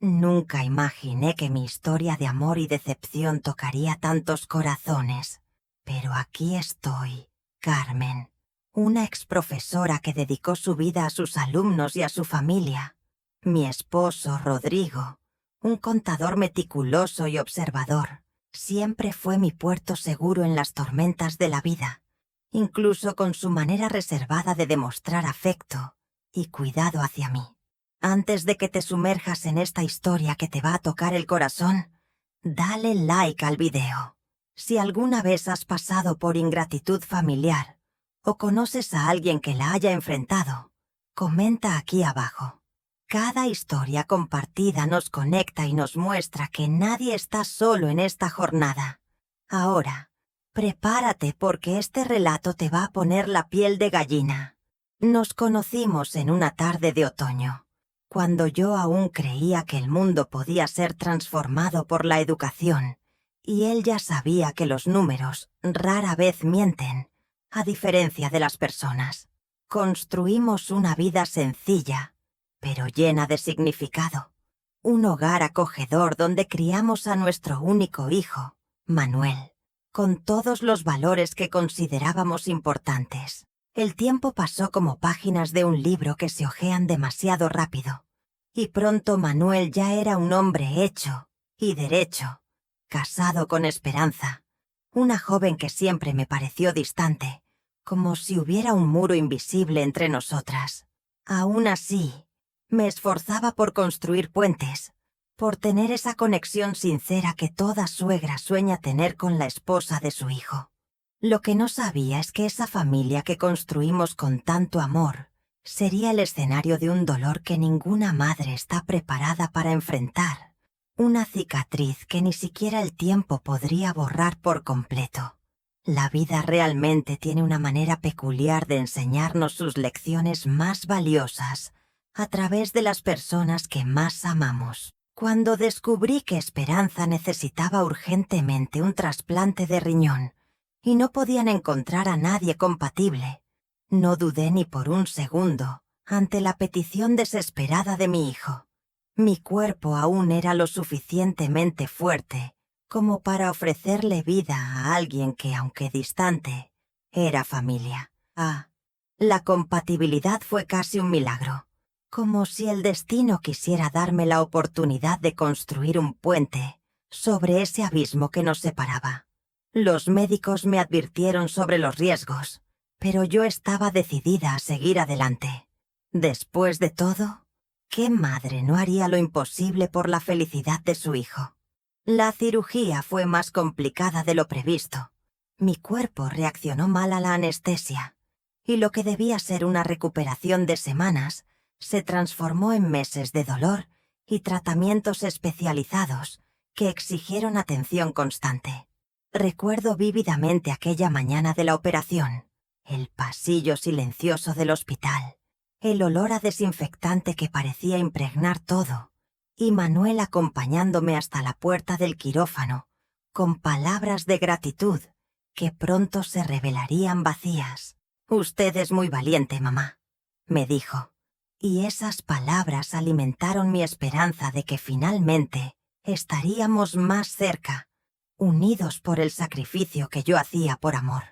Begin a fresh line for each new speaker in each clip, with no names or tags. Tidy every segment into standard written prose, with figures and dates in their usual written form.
Nunca imaginé que mi historia de amor y decepción tocaría tantos corazones. Pero aquí estoy, Carmen, una exprofesora que dedicó su vida a sus alumnos y a su familia. Mi esposo, Rodrigo, un contador meticuloso y observador, siempre fue mi puerto seguro en las tormentas de la vida, incluso con su manera reservada de demostrar afecto y cuidado hacia mí. Antes de que te sumerjas en esta historia que te va a tocar el corazón, dale like al video. Si alguna vez has pasado por ingratitud familiar o conoces a alguien que la haya enfrentado, comenta aquí abajo. Cada historia compartida nos conecta y nos muestra que nadie está solo en esta jornada. Ahora, prepárate porque este relato te va a poner la piel de gallina. Nos conocimos en una tarde de otoño, cuando yo aún creía que el mundo podía ser transformado por la educación, y él ya sabía que los números rara vez mienten, a diferencia de las personas. Construimos una vida sencilla, pero llena de significado. Un hogar acogedor donde criamos a nuestro único hijo, Manuel, con todos los valores que considerábamos importantes. El tiempo pasó como páginas de un libro que se hojean demasiado rápido, y pronto Manuel ya era un hombre hecho y derecho, casado con Esperanza, una joven que siempre me pareció distante, como si hubiera un muro invisible entre nosotras. Aún así, me esforzaba por construir puentes, por tener esa conexión sincera que toda suegra sueña tener con la esposa de su hijo. Lo que no sabía es que esa familia que construimos con tanto amor sería el escenario de un dolor que ninguna madre está preparada para enfrentar, una cicatriz que ni siquiera el tiempo podría borrar por completo. La vida realmente tiene una manera peculiar de enseñarnos sus lecciones más valiosas a través de las personas que más amamos. Cuando descubrí que Esperanza necesitaba urgentemente un trasplante de riñón y no podían encontrar a nadie compatible, no dudé ni por un segundo ante la petición desesperada de mi hijo. Mi cuerpo aún era lo suficientemente fuerte como para ofrecerle vida a alguien que, aunque distante, era familia. La compatibilidad fue casi un milagro, como si el destino quisiera darme la oportunidad de construir un puente sobre ese abismo que nos separaba. Los médicos me advirtieron sobre los riesgos, pero yo estaba decidida a seguir adelante. Después de todo, ¿qué madre no haría lo imposible por la felicidad de su hijo? La cirugía fue más complicada de lo previsto. Mi cuerpo reaccionó mal a la anestesia, y lo que debía ser una recuperación de semanas se transformó en meses de dolor y tratamientos especializados que exigieron atención constante. Recuerdo vívidamente aquella mañana de la operación, el pasillo silencioso del hospital, el olor a desinfectante que parecía impregnar todo, y Manuel acompañándome hasta la puerta del quirófano, con palabras de gratitud que pronto se revelarían vacías. «Usted es muy valiente, mamá», me dijo, y esas palabras alimentaron mi esperanza de que finalmente estaríamos más cerca, unidos por el sacrificio que yo hacía por amor.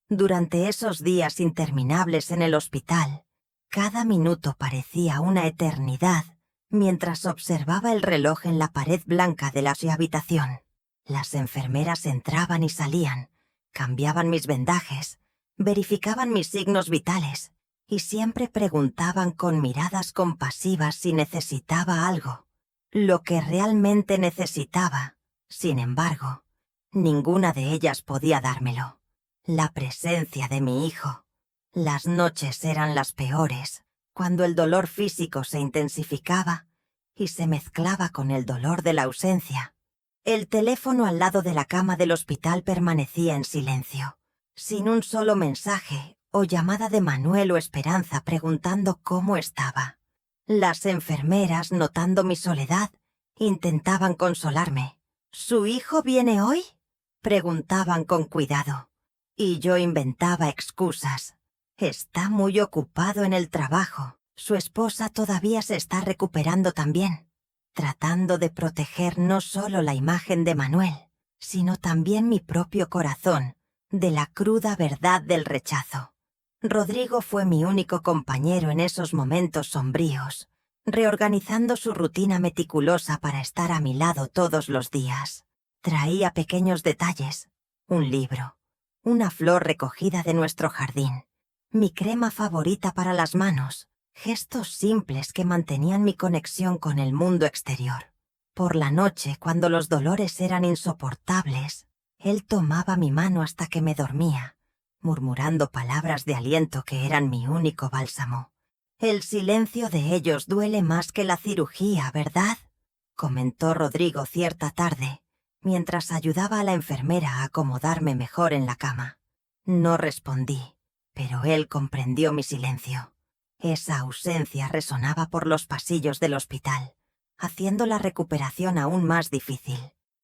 Durante esos días interminables en el hospital, cada minuto parecía una eternidad mientras observaba el reloj en la pared blanca de la habitación. Las enfermeras entraban y salían, cambiaban mis vendajes, verificaban mis signos vitales y siempre preguntaban con miradas compasivas si necesitaba algo. Lo que realmente necesitaba, sin embargo, ninguna de ellas podía dármelo. La presencia de mi hijo. Las noches eran las peores, cuando el dolor físico se intensificaba y se mezclaba con el dolor de la ausencia. El teléfono al lado de la cama del hospital permanecía en silencio, sin un solo mensaje o llamada de Manuel o Esperanza preguntando cómo estaba. Las enfermeras, notando mi soledad, intentaban consolarme. «¿Su hijo viene hoy?», preguntaban con cuidado, y yo inventaba excusas. «Está muy ocupado en el trabajo. Su esposa todavía se está recuperando también». tratando de proteger no solo la imagen de Manuel, sino también mi propio corazón, de la cruda verdad del rechazo. Rodrigo fue mi único compañero en esos momentos sombríos, reorganizando su rutina meticulosa para estar a mi lado todos los días. Traía pequeños detalles, un libro, una flor recogida de nuestro jardín, mi crema favorita para las manos, gestos simples que mantenían mi conexión con el mundo exterior. Por la noche, cuando los dolores eran insoportables, él tomaba mi mano hasta que me dormía, murmurando palabras de aliento que eran mi único bálsamo. El silencio de ellos duele más que la cirugía, ¿verdad?, comentó Rodrigo cierta tarde, mientras ayudaba a la enfermera a acomodarme mejor en la cama. No respondí, pero él comprendió mi silencio. Esa ausencia resonaba por los pasillos del hospital, haciendo la recuperación aún más difícil.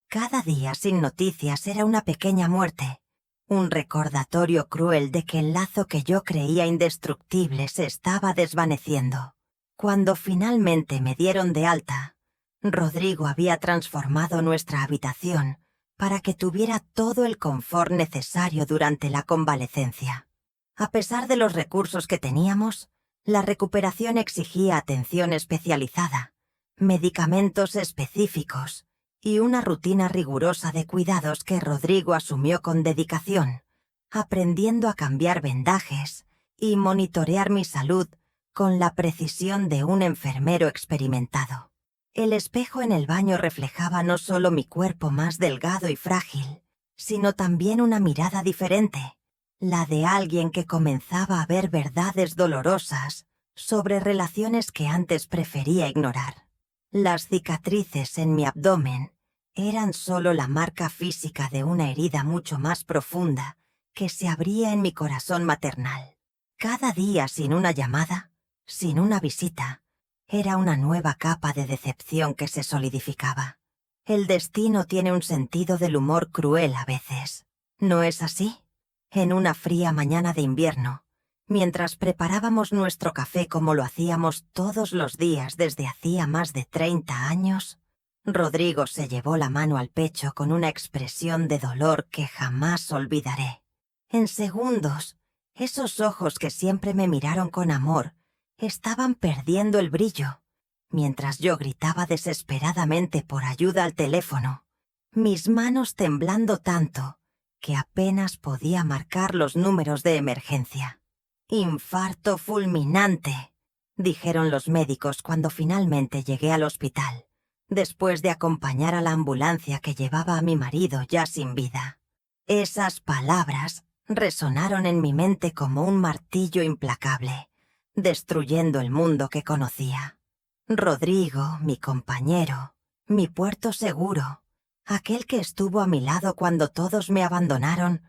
Cada día sin noticias era una pequeña muerte, un recordatorio cruel de que el lazo que yo creía indestructible se estaba desvaneciendo. Cuando finalmente me dieron de alta, Rodrigo había transformado nuestra habitación para que tuviera todo el confort necesario durante la convalecencia. A pesar de los recursos que teníamos, la recuperación exigía atención especializada, medicamentos específicos y una rutina rigurosa de cuidados que Rodrigo asumió con dedicación, aprendiendo a cambiar vendajes y monitorear mi salud con la precisión de un enfermero experimentado. El espejo en el baño reflejaba no solo mi cuerpo más delgado y frágil, sino también una mirada diferente, la de alguien que comenzaba a ver verdades dolorosas sobre relaciones que antes prefería ignorar. Las cicatrices en mi abdomen eran solo la marca física de una herida mucho más profunda que se abría en mi corazón maternal. Cada día sin una llamada, sin una visita, era una nueva capa de decepción que se solidificaba. El destino tiene un sentido del humor cruel a veces, ¿no es así? En una fría mañana de invierno, mientras preparábamos nuestro café como lo hacíamos todos los días desde hacía más de 30 años, Rodrigo se llevó la mano al pecho con una expresión de dolor que jamás olvidaré. En segundos, esos ojos que siempre me miraron con amor estaban perdiendo el brillo, mientras yo gritaba desesperadamente por ayuda al teléfono, mis manos temblando tanto que apenas podía marcar los números de emergencia. «Infarto fulminante», dijeron los médicos cuando finalmente llegué al hospital, después de acompañar a la ambulancia que llevaba a mi marido ya sin vida. Esas palabras resonaron en mi mente como un martillo implacable, destruyendo el mundo que conocía. Rodrigo, mi compañero, mi puerto seguro, aquel que estuvo a mi lado cuando todos me abandonaron,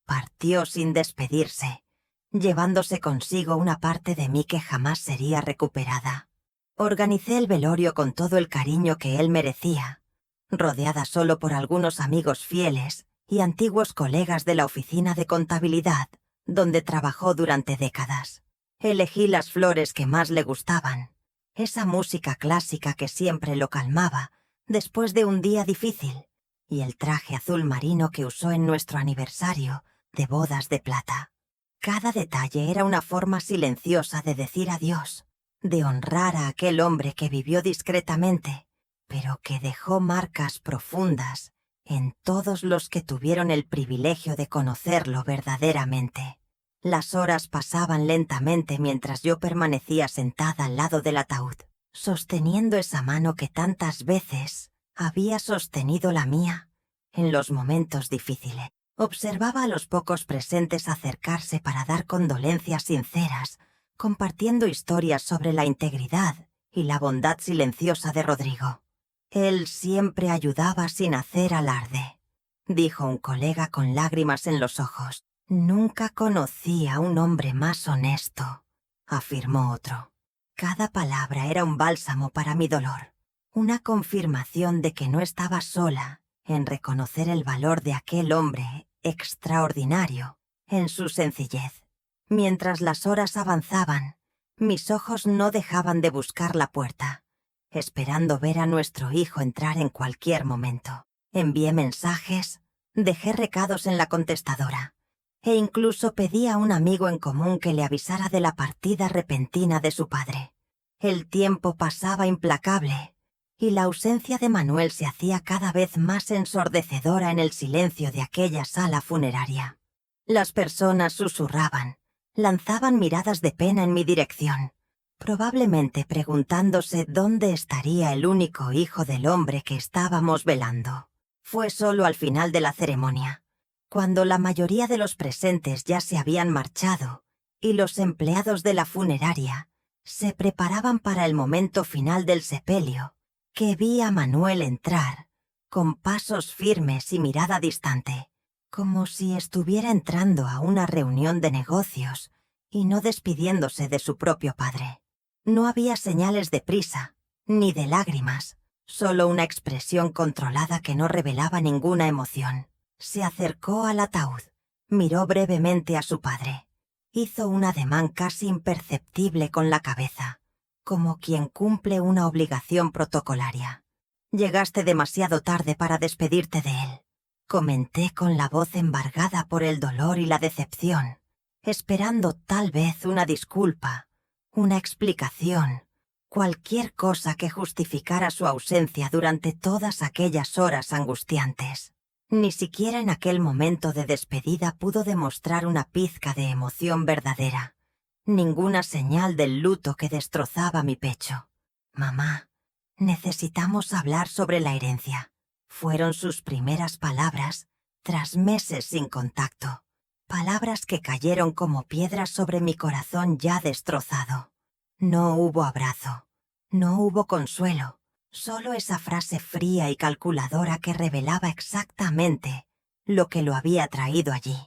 partió sin despedirse, llevándose consigo una parte de mí que jamás sería recuperada. Organicé el velorio con todo el cariño que él merecía, rodeada solo por algunos amigos fieles y antiguos colegas de la oficina de contabilidad, donde trabajó durante décadas. Elegí las flores que más le gustaban, esa música clásica que siempre lo calmaba después de un día difícil, y el traje azul marino que usó en nuestro aniversario de bodas de plata. Cada detalle era una forma silenciosa de decir adiós, de honrar a aquel hombre que vivió discretamente, pero que dejó marcas profundas en todos los que tuvieron el privilegio de conocerlo verdaderamente. Las horas pasaban lentamente mientras yo permanecía sentada al lado del ataúd, sosteniendo esa mano que tantas veces había sostenido la mía en los momentos difíciles. Observaba a los pocos presentes acercarse para dar condolencias sinceras, compartiendo historias sobre la integridad y la bondad silenciosa de Rodrigo. «Él siempre ayudaba sin hacer alarde», dijo un colega con lágrimas en los ojos. «Nunca conocí a un hombre más honesto», afirmó otro. Cada palabra era un bálsamo para mi dolor, una confirmación de que no estaba sola en reconocer el valor de aquel hombre extraordinario en su sencillez. Mientras las horas avanzaban, mis ojos no dejaban de buscar la puerta, esperando ver a nuestro hijo entrar en cualquier momento. Envié mensajes, dejé recados en la contestadora e incluso pedí a un amigo en común que le avisara de la partida repentina de su padre. El tiempo pasaba implacable y la ausencia de Manuel se hacía cada vez más ensordecedora en el silencio de aquella sala funeraria. Las personas susurraban, lanzaban miradas de pena en mi dirección, probablemente preguntándose dónde estaría el único hijo del hombre que estábamos velando. Fue solo al final de la ceremonia, cuando la mayoría de los presentes ya se habían marchado y los empleados de la funeraria se preparaban para el momento final del sepelio, que vi a Manuel entrar, con pasos firmes y mirada distante, como si estuviera entrando a una reunión de negocios y no despidiéndose de su propio padre. No había señales de prisa, ni de lágrimas, solo una expresión controlada que no revelaba ninguna emoción. Se acercó al ataúd, miró brevemente a su padre. Hizo un ademán casi imperceptible con la cabeza, como quien cumple una obligación protocolaria. «Llegaste demasiado tarde para despedirte de él», comenté con la voz embargada por el dolor y la decepción, esperando tal vez una disculpa, una explicación, cualquier cosa que justificara su ausencia durante todas aquellas horas angustiantes. Ni siquiera en aquel momento de despedida pudo demostrar una pizca de emoción verdadera, ninguna señal del luto que destrozaba mi pecho. «Mamá, necesitamos hablar sobre la herencia», fueron sus primeras palabras tras meses sin contacto, palabras que cayeron como piedras sobre mi corazón ya destrozado. No hubo abrazo, no hubo consuelo. Solo esa frase fría y calculadora que revelaba exactamente lo que lo había traído allí.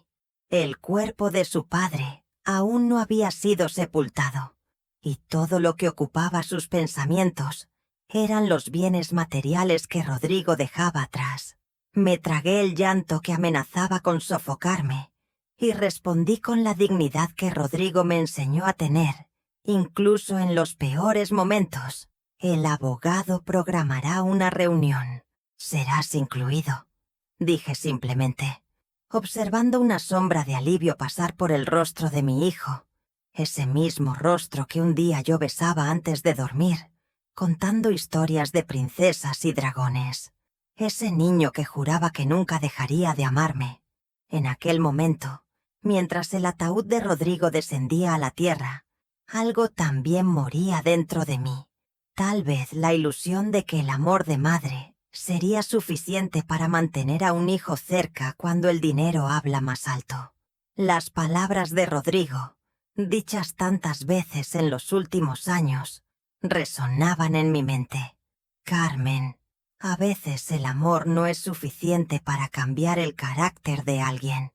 El cuerpo de su padre aún no había sido sepultado, y todo lo que ocupaba sus pensamientos eran los bienes materiales que Rodrigo dejaba atrás. Me tragué el llanto que amenazaba con sofocarme y respondí con la dignidad que Rodrigo me enseñó a tener, incluso en los peores momentos. «El abogado programará una reunión. Serás incluido», dije simplemente, observando una sombra de alivio pasar por el rostro de mi hijo, ese mismo rostro que un día yo besaba antes de dormir, contando historias de princesas y dragones. Ese niño que juraba que nunca dejaría de amarme. En aquel momento, mientras el ataúd de Rodrigo descendía a la tierra, algo también moría dentro de mí. Tal vez la ilusión de que el amor de madre sería suficiente para mantener a un hijo cerca cuando el dinero habla más alto. Las palabras de Rodrigo, dichas tantas veces en los últimos años, resonaban en mi mente. «Carmen, a veces el amor no es suficiente para cambiar el carácter de alguien».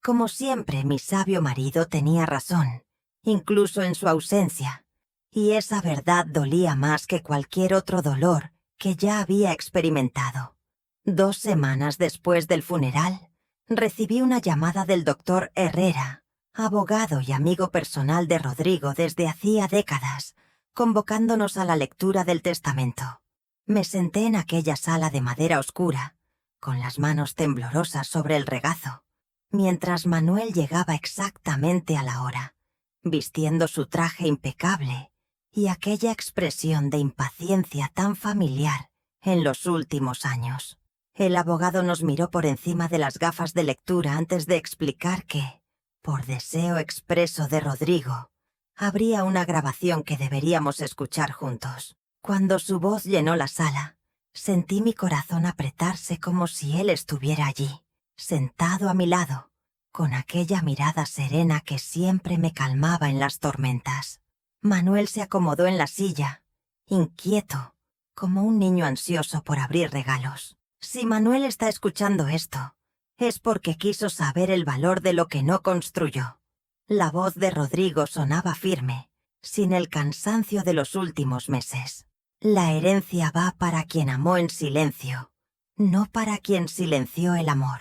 Como siempre, mi sabio marido tenía razón, incluso en su ausencia. Y esa verdad dolía más que cualquier otro dolor que ya había experimentado. 2 semanas después del funeral, recibí una llamada del doctor Herrera, abogado y amigo personal de Rodrigo desde hacía décadas, convocándonos a la lectura del testamento. Me senté en aquella sala de madera oscura, con las manos temblorosas sobre el regazo, mientras Manuel llegaba exactamente a la hora, vistiendo su traje impecable y aquella expresión de impaciencia tan familiar en los últimos años. El abogado nos miró por encima de las gafas de lectura antes de explicar que, por deseo expreso de Rodrigo, habría una grabación que deberíamos escuchar juntos. Cuando su voz llenó la sala, sentí mi corazón apretarse como si él estuviera allí, sentado a mi lado, con aquella mirada serena que siempre me calmaba en las tormentas. Manuel se acomodó en la silla, inquieto, como un niño ansioso por abrir regalos. Si Manuel está escuchando esto, es porque quiso saber el valor de lo que no construyó. La voz de Rodrigo sonaba firme, sin el cansancio de los últimos meses. La herencia va para quien amó en silencio, no para quien silenció el amor.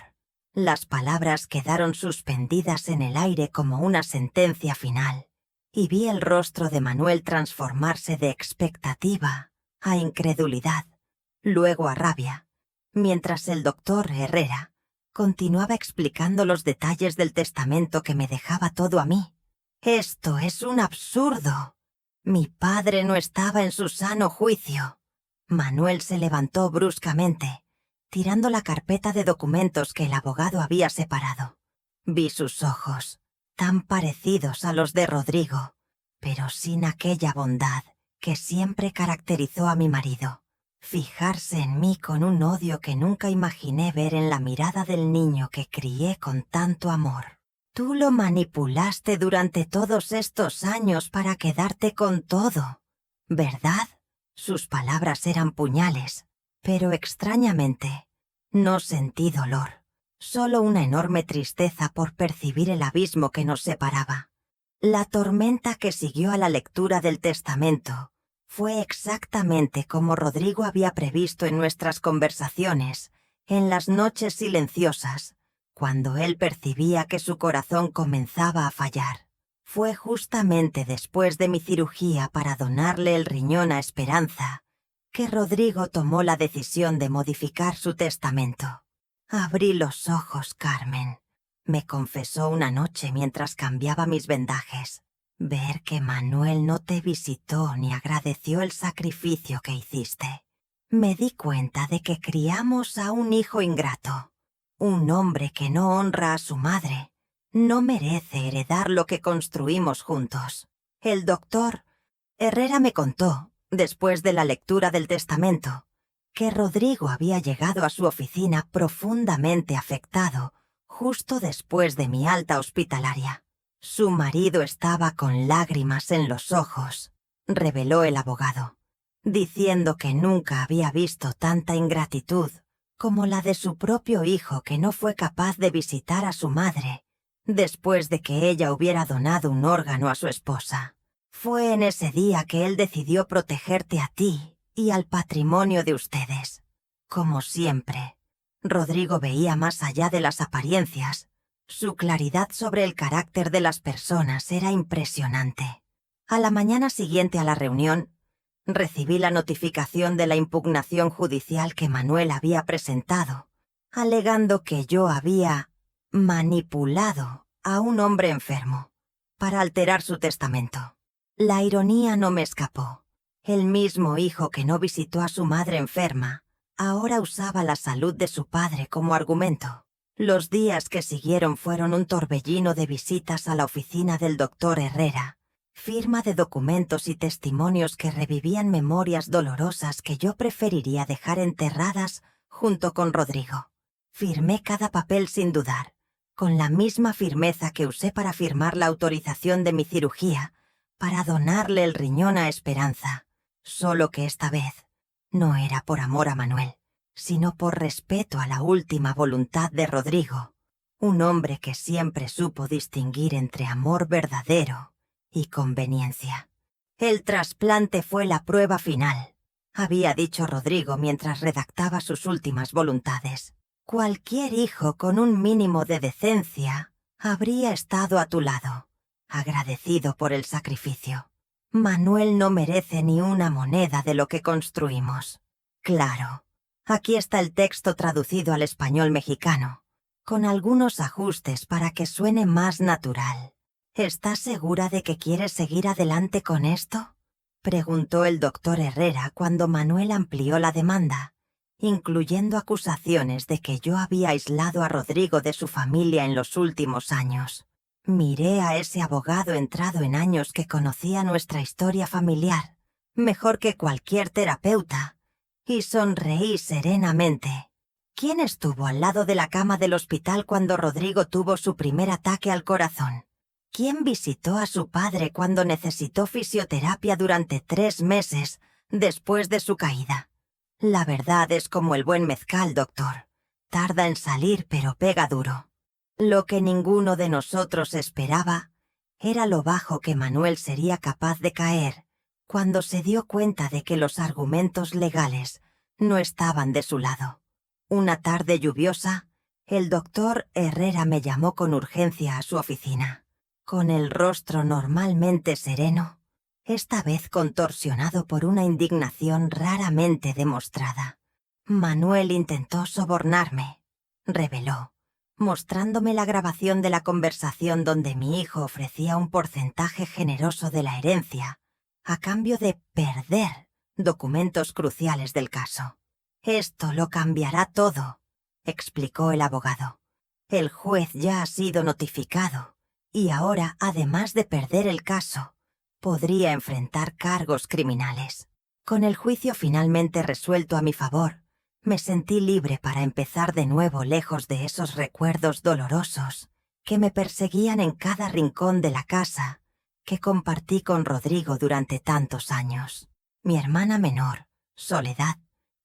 Las palabras quedaron suspendidas en el aire como una sentencia final, y vi el rostro de Manuel transformarse de expectativa a incredulidad, luego a rabia, mientras el doctor Herrera continuaba explicando los detalles del testamento que me dejaba todo a mí. «Esto es un absurdo. Mi padre no estaba en su sano juicio». Manuel se levantó bruscamente, tirando la carpeta de documentos que el abogado había separado. Vi sus ojos, tan parecidos a los de Rodrigo, pero sin aquella bondad que siempre caracterizó a mi marido. Fijarse en mí con un odio que nunca imaginé ver en la mirada del niño que crié con tanto amor. «Tú lo manipulaste durante todos estos años para quedarte con todo, ¿verdad?» Sus palabras eran puñales, pero extrañamente no sentí dolor, solo una enorme tristeza por percibir el abismo que nos separaba. La tormenta que siguió a la lectura del testamento fue exactamente como Rodrigo había previsto en nuestras conversaciones, en las noches silenciosas, cuando él percibía que su corazón comenzaba a fallar. Fue justamente después de mi cirugía para donarle el riñón a Esperanza que Rodrigo tomó la decisión de modificar su testamento. «Abrí los ojos, Carmen», me confesó una noche mientras cambiaba mis vendajes. «Ver que Manuel no te visitó ni agradeció el sacrificio que hiciste. Me di cuenta de que criamos a un hijo ingrato. Un hombre que no honra a su madre no merece heredar lo que construimos juntos». El doctor Herrera me contó, después de la lectura del testamento, que Rodrigo había llegado a su oficina profundamente afectado justo después de mi alta hospitalaria. Su marido estaba con lágrimas en los ojos, reveló el abogado, diciendo que nunca había visto tanta ingratitud como la de su propio hijo que no fue capaz de visitar a su madre después de que ella hubiera donado un órgano a su esposa. Fue en ese día que él decidió protegerte a ti y al patrimonio de ustedes. Como siempre, Rodrigo veía más allá de las apariencias. Su claridad sobre el carácter de las personas era impresionante. A la mañana siguiente a la reunión, recibí la notificación de la impugnación judicial que Manuel había presentado, alegando que yo había manipulado a un hombre enfermo para alterar su testamento. La ironía no me escapó. El mismo hijo que no visitó a su madre enferma ahora usaba la salud de su padre como argumento. Los días que siguieron fueron un torbellino de visitas a la oficina del doctor Herrera, firma de documentos y testimonios que revivían memorias dolorosas que yo preferiría dejar enterradas junto con Rodrigo. Firmé cada papel sin dudar, con la misma firmeza que usé para firmar la autorización de mi cirugía, para donarle el riñón a Esperanza, solo que esta vez no era por amor a Manuel, sino por respeto a la última voluntad de Rodrigo, un hombre que siempre supo distinguir entre amor verdadero y conveniencia. «El trasplante fue la prueba final», había dicho Rodrigo mientras redactaba sus últimas voluntades. «Cualquier hijo con un mínimo de decencia habría estado a tu lado, agradecido por el sacrificio. Manuel no merece ni una moneda de lo que construimos». Claro, aquí está el texto traducido al español mexicano, con algunos ajustes para que suene más natural. «¿Estás segura de que quieres seguir adelante con esto?», preguntó el doctor Herrera cuando Manuel amplió la demanda, incluyendo acusaciones de que yo había aislado a Rodrigo de su familia en los últimos años. Miré a ese abogado entrado en años que conocía nuestra historia familiar, mejor que cualquier terapeuta, y sonreí serenamente. ¿Quién estuvo al lado de la cama del hospital cuando Rodrigo tuvo su primer ataque al corazón? ¿Quién visitó a su padre cuando necesitó fisioterapia durante 3 meses después de su caída? La verdad es como el buen mezcal, doctor. Tarda en salir, pero pega duro. Lo que ninguno de nosotros esperaba era lo bajo que Manuel sería capaz de caer cuando se dio cuenta de que los argumentos legales no estaban de su lado. Una tarde lluviosa, el doctor Herrera me llamó con urgencia a su oficina. Con el rostro normalmente sereno, esta vez contorsionado por una indignación raramente demostrada. Manuel intentó sobornarme, reveló, mostrándome la grabación de la conversación donde mi hijo ofrecía un porcentaje generoso de la herencia, a cambio de perder documentos cruciales del caso. «Esto lo cambiará todo», explicó el abogado. «El juez ya ha sido notificado y ahora, además de perder el caso, podría enfrentar cargos criminales». Con el juicio finalmente resuelto a mi favor, me sentí libre para empezar de nuevo lejos de esos recuerdos dolorosos que me perseguían en cada rincón de la casa que compartí con Rodrigo durante tantos años. Mi hermana menor, Soledad,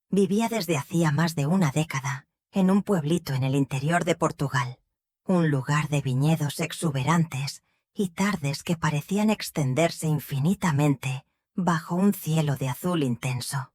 vivía desde hacía más de una década en un pueblito en el interior de Portugal, un lugar de viñedos exuberantes y tardes que parecían extenderse infinitamente bajo un cielo de azul intenso.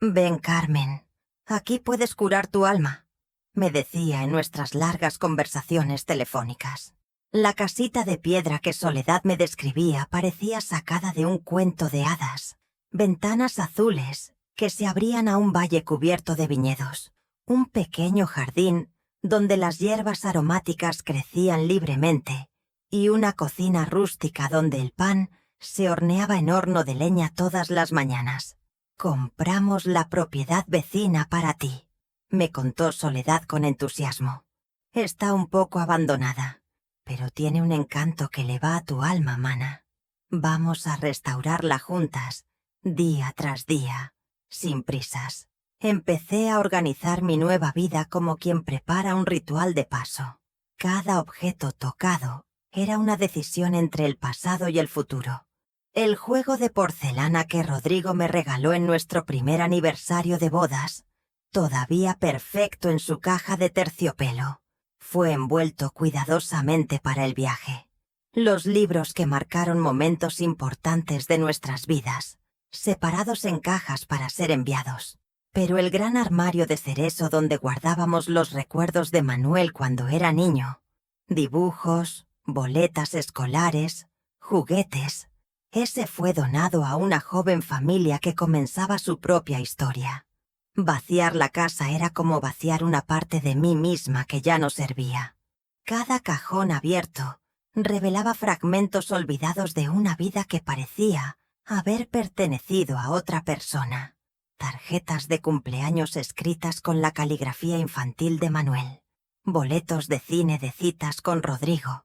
«Ven, Carmen, aquí puedes curar tu alma», me decía en nuestras largas conversaciones telefónicas. La casita de piedra que Soledad me describía parecía sacada de un cuento de hadas. Ventanas azules que se abrían a un valle cubierto de viñedos, un pequeño jardín donde las hierbas aromáticas crecían libremente y una cocina rústica donde el pan se horneaba en horno de leña todas las mañanas. «Compramos la propiedad vecina para ti», me contó Soledad con entusiasmo. «Está un poco abandonada, pero tiene un encanto que le va a tu alma, mana. Vamos a restaurarla juntas, día tras día, sin prisas». Empecé a organizar mi nueva vida como quien prepara un ritual de paso. Cada objeto tocado era una decisión entre el pasado y el futuro. El juego de porcelana que Rodrigo me regaló en nuestro primer aniversario de bodas, todavía perfecto en su caja de terciopelo, fue envuelto cuidadosamente para el viaje. Los libros que marcaron momentos importantes de nuestras vidas, separados en cajas para ser enviados. Pero el gran armario de cerezo donde guardábamos los recuerdos de Manuel cuando era niño, dibujos, boletas escolares, juguetes, ese fue donado a una joven familia que comenzaba su propia historia. Vaciar la casa era como vaciar una parte de mí misma que ya no servía. Cada cajón abierto revelaba fragmentos olvidados de una vida que parecía haber pertenecido a otra persona. Tarjetas de cumpleaños escritas con la caligrafía infantil de Manuel, boletos de cine de citas con Rodrigo,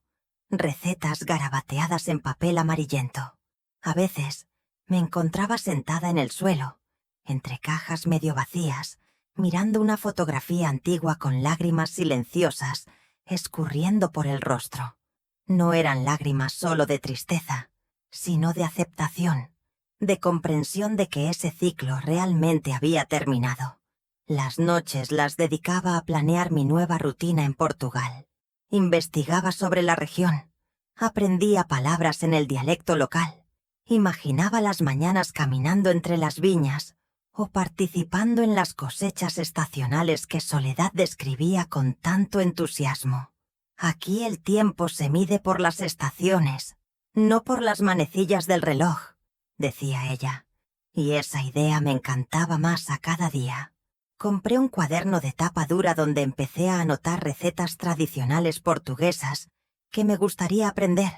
recetas garabateadas en papel amarillento. A veces me encontraba sentada en el suelo, entre cajas medio vacías, mirando una fotografía antigua con lágrimas silenciosas escurriendo por el rostro. No eran lágrimas solo de tristeza, sino de aceptación, de comprensión de que ese ciclo realmente había terminado. Las noches las dedicaba a planear mi nueva rutina en Portugal. Investigaba sobre la región, aprendía palabras en el dialecto local, imaginaba las mañanas caminando entre las viñas o participando en las cosechas estacionales que Soledad describía con tanto entusiasmo. «Aquí el tiempo se mide por las estaciones, no por las manecillas del reloj», decía ella, y esa idea me encantaba más a cada día. Compré un cuaderno de tapa dura donde empecé a anotar recetas tradicionales portuguesas que me gustaría aprender,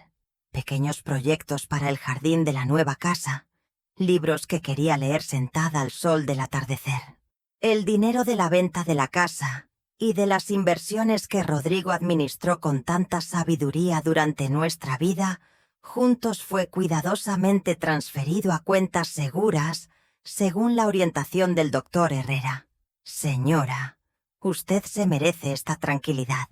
pequeños proyectos para el jardín de la nueva casa, libros que quería leer sentada al sol del atardecer. El dinero de la venta de la casa y de las inversiones que Rodrigo administró con tanta sabiduría durante nuestra vida juntos fue cuidadosamente transferido a cuentas seguras según la orientación del doctor Herrera. «Señora, usted se merece esta tranquilidad»,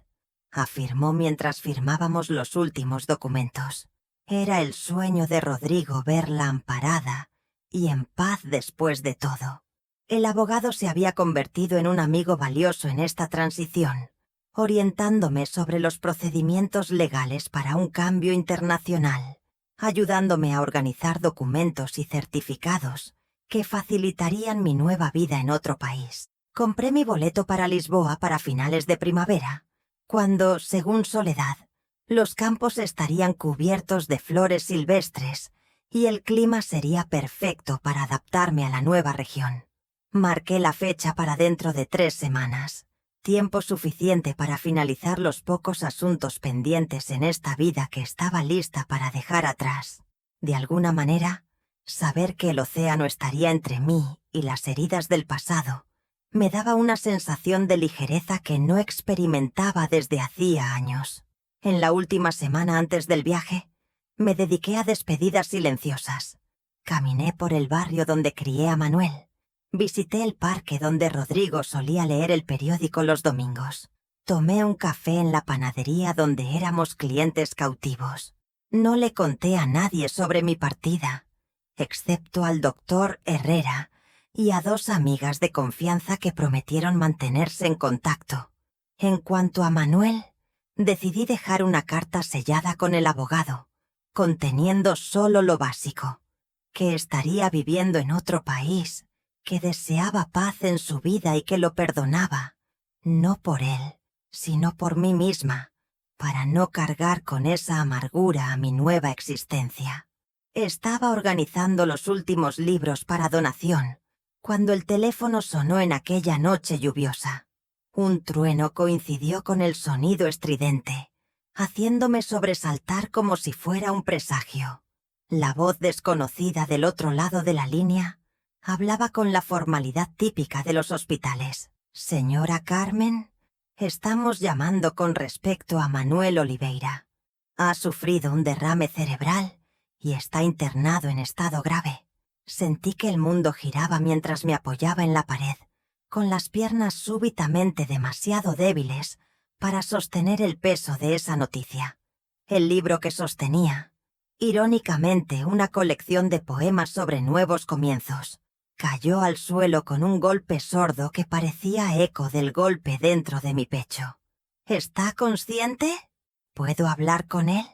afirmó mientras firmábamos los últimos documentos. Era el sueño de Rodrigo verla amparada y en paz después de todo. El abogado se había convertido en un amigo valioso en esta transición, orientándome sobre los procedimientos legales para un cambio internacional, ayudándome a organizar documentos y certificados que facilitarían mi nueva vida en otro país. Compré mi boleto para Lisboa para finales de primavera, cuando, según Soledad, los campos estarían cubiertos de flores silvestres y el clima sería perfecto para adaptarme a la nueva región. Marqué la fecha para dentro de 3 semanas, tiempo suficiente para finalizar los pocos asuntos pendientes en esta vida que estaba lista para dejar atrás. De alguna manera, saber que el océano estaría entre mí y las heridas del pasado me daba una sensación de ligereza que no experimentaba desde hacía años. En la última semana antes del viaje, me dediqué a despedidas silenciosas. Caminé por el barrio donde crié a Manuel. Visité el parque donde Rodrigo solía leer el periódico los domingos. Tomé un café en la panadería donde éramos clientes cautivos. No le conté a nadie sobre mi partida, excepto al doctor Herrera y a 2 amigas de confianza que prometieron mantenerse en contacto. En cuanto a Manuel, decidí dejar una carta sellada con el abogado, conteniendo solo lo básico, que estaría viviendo en otro país, que deseaba paz en su vida y que lo perdonaba, no por él, sino por mí misma, para no cargar con esa amargura a mi nueva existencia. Estaba organizando los últimos libros para donación, cuando el teléfono sonó en aquella noche lluviosa. Un trueno coincidió con el sonido estridente, haciéndome sobresaltar como si fuera un presagio. La voz desconocida del otro lado de la línea hablaba con la formalidad típica de los hospitales. «Señora Carmen, estamos llamando con respecto a Manuel Oliveira. Ha sufrido un derrame cerebral y está internado en estado grave». Sentí que el mundo giraba mientras me apoyaba en la pared, con las piernas súbitamente demasiado débiles para sostener el peso de esa noticia. El libro que sostenía, irónicamente una colección de poemas sobre nuevos comienzos, cayó al suelo con un golpe sordo que parecía eco del golpe dentro de mi pecho. «¿Está consciente? ¿Puedo hablar con él?»,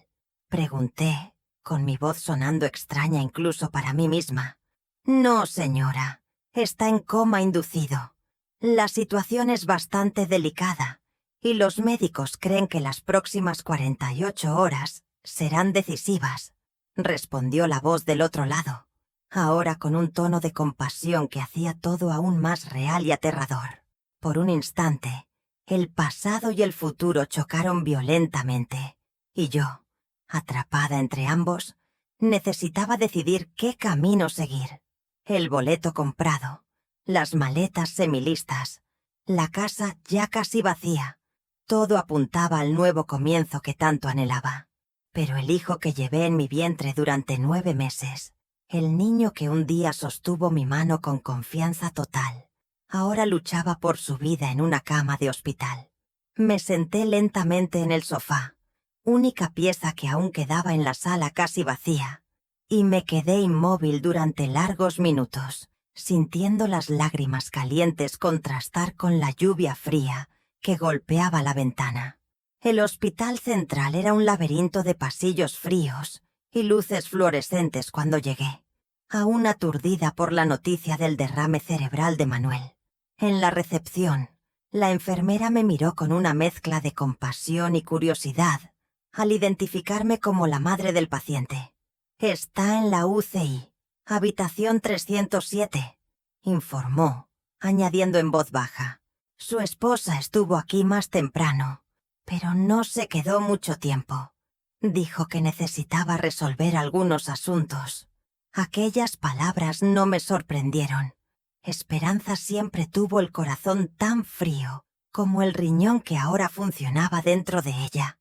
pregunté, con mi voz sonando extraña incluso para mí misma. «No, señora. Está en coma inducido. La situación es bastante delicada y los médicos creen que las próximas 48 horas serán decisivas», respondió la voz del otro lado, ahora con un tono de compasión que hacía todo aún más real y aterrador. Por un instante, el pasado y el futuro chocaron violentamente, y yo, atrapada entre ambos, necesitaba decidir qué camino seguir. El boleto comprado, las maletas semilistas, la casa ya casi vacía, todo apuntaba al nuevo comienzo que tanto anhelaba. Pero el hijo que llevé en mi vientre durante 9 meses, el niño que un día sostuvo mi mano con confianza total, ahora luchaba por su vida en una cama de hospital. Me senté lentamente en el sofá, única pieza que aún quedaba en la sala casi vacía, y me quedé inmóvil durante largos minutos, sintiendo las lágrimas calientes contrastar con la lluvia fría que golpeaba la ventana. El hospital central era un laberinto de pasillos fríos y luces fluorescentes cuando llegué, aún aturdida por la noticia del derrame cerebral de Manuel. En la recepción, la enfermera me miró con una mezcla de compasión y curiosidad al identificarme como la madre del paciente. «Está en la UCI, habitación 307», informó, añadiendo en voz baja. «Su esposa estuvo aquí más temprano, pero no se quedó mucho tiempo. Dijo que necesitaba resolver algunos asuntos». Aquellas palabras no me sorprendieron. Esperanza siempre tuvo el corazón tan frío como el riñón que ahora funcionaba dentro de ella,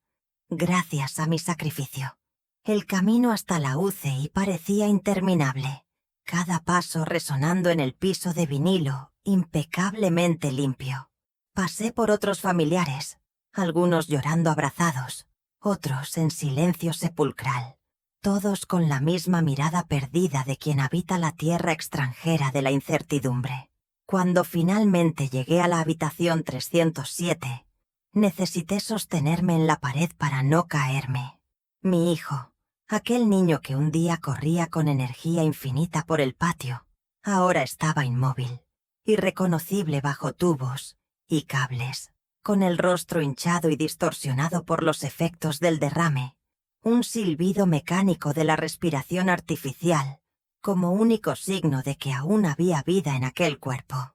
gracias a mi sacrificio. El camino hasta la UCI parecía interminable, cada paso resonando en el piso de vinilo impecablemente limpio. Pasé por otros familiares, algunos llorando abrazados, otros en silencio sepulcral, todos con la misma mirada perdida de quien habita la tierra extranjera de la incertidumbre. Cuando finalmente llegué a la habitación 307, necesité sostenerme en la pared para no caerme. Mi hijo, aquel niño que un día corría con energía infinita por el patio, ahora estaba inmóvil, irreconocible bajo tubos y cables, con el rostro hinchado y distorsionado por los efectos del derrame, un silbido mecánico de la respiración artificial, como único signo de que aún había vida en aquel cuerpo.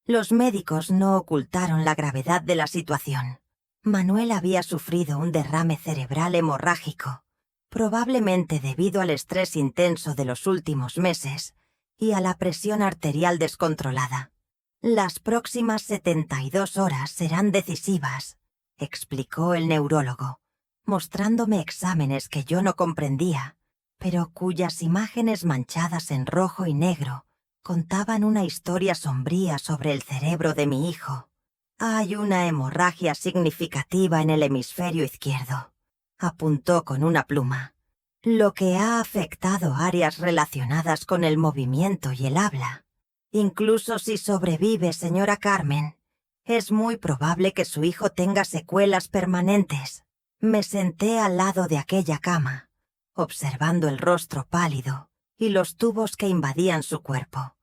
Los médicos no ocultaron la gravedad de la situación. Manuel había sufrido un derrame cerebral hemorrágico, probablemente debido al estrés intenso de los últimos meses y a la presión arterial descontrolada. Las próximas 72 horas serán decisivas, explicó el neurólogo, mostrándome exámenes que yo no comprendía, pero cuyas imágenes manchadas en rojo y negro contaban una historia sombría sobre el cerebro de mi hijo. Hay una hemorragia significativa en el hemisferio izquierdo, apuntó con una pluma, lo que ha afectado áreas relacionadas con el movimiento y el habla. Incluso si sobrevive, señora Carmen, es muy probable que su hijo tenga secuelas permanentes. Me senté al lado de aquella cama, observando el rostro pálido y los tubos que invadían su cuerpo,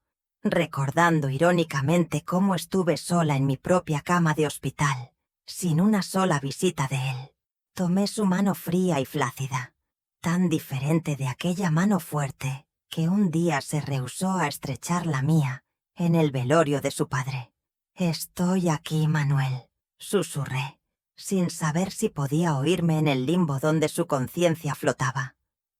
recordando irónicamente cómo estuve sola en mi propia cama de hospital, sin una sola visita de él. Tomé su mano fría y flácida, tan diferente de aquella mano fuerte que un día se rehusó a estrechar la mía en el velorio de su padre. «Estoy aquí, Manuel», susurré, sin saber si podía oírme en el limbo donde su conciencia flotaba.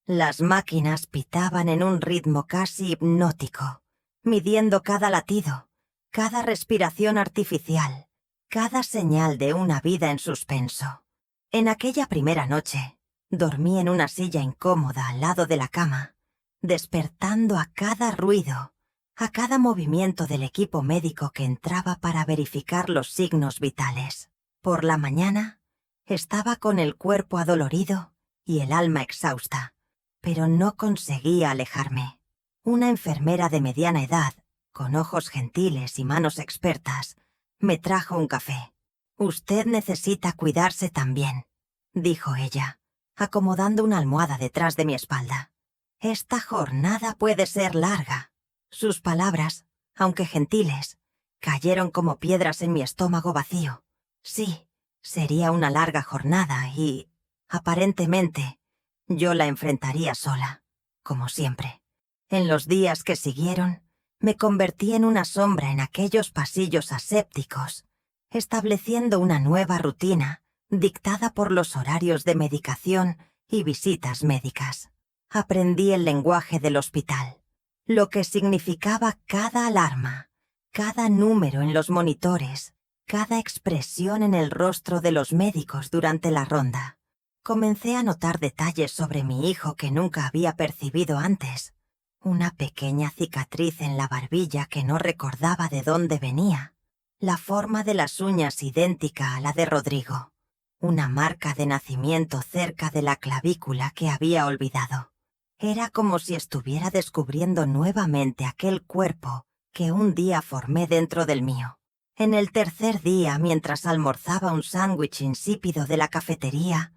Las máquinas pitaban en un ritmo casi hipnótico, midiendo cada latido, cada respiración artificial, cada señal de una vida en suspenso. En aquella primera noche, dormí en una silla incómoda al lado de la cama, despertando a cada ruido, a cada movimiento del equipo médico que entraba para verificar los signos vitales. Por la mañana, estaba con el cuerpo adolorido y el alma exhausta, pero no conseguía alejarme. Una enfermera de mediana edad, con ojos gentiles y manos expertas, me trajo un café. «Usted necesita cuidarse también», dijo ella, acomodando una almohada detrás de mi espalda. «Esta jornada puede ser larga». Sus palabras, aunque gentiles, cayeron como piedras en mi estómago vacío. Sí, sería una larga jornada y, aparentemente, yo la enfrentaría sola, como siempre. En los días que siguieron, me convertí en una sombra en aquellos pasillos asépticos, estableciendo una nueva rutina dictada por los horarios de medicación y visitas médicas. Aprendí el lenguaje del hospital, lo que significaba cada alarma, cada número en los monitores, cada expresión en el rostro de los médicos durante la ronda. Comencé a notar detalles sobre mi hijo que nunca había percibido antes. Una pequeña cicatriz en la barbilla que no recordaba de dónde venía. La forma de las uñas idéntica a la de Rodrigo. Una marca de nacimiento cerca de la clavícula que había olvidado. Era como si estuviera descubriendo nuevamente aquel cuerpo que un día formé dentro del mío. En el tercer día, mientras almorzaba un sándwich insípido de la cafetería,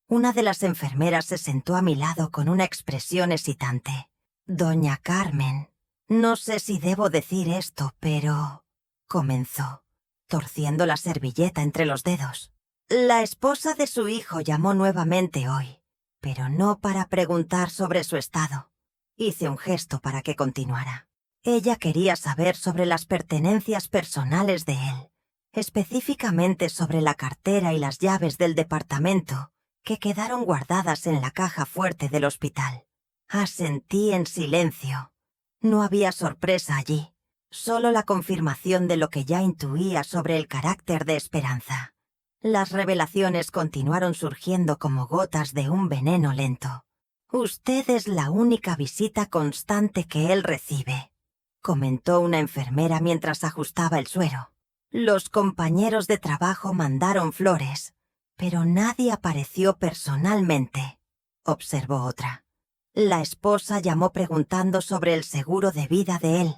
una de las enfermeras se sentó a mi lado con una expresión hesitante. «Doña Carmen, no sé si debo decir esto, pero...», comenzó, torciendo la servilleta entre los dedos. «La esposa de su hijo llamó nuevamente hoy, pero no para preguntar sobre su estado». Hice un gesto para que continuara. Ella quería saber sobre las pertenencias personales de él, específicamente sobre la cartera y las llaves del departamento que quedaron guardadas en la caja fuerte del hospital. Asentí en silencio. No había sorpresa allí, solo la confirmación de lo que ya intuía sobre el carácter de Esperanza. Las revelaciones continuaron surgiendo como gotas de un veneno lento. «Usted es la única visita constante que él recibe», comentó una enfermera mientras ajustaba el suero. «Los compañeros de trabajo mandaron flores, pero nadie apareció personalmente», observó otra. «La esposa llamó preguntando sobre el seguro de vida de él,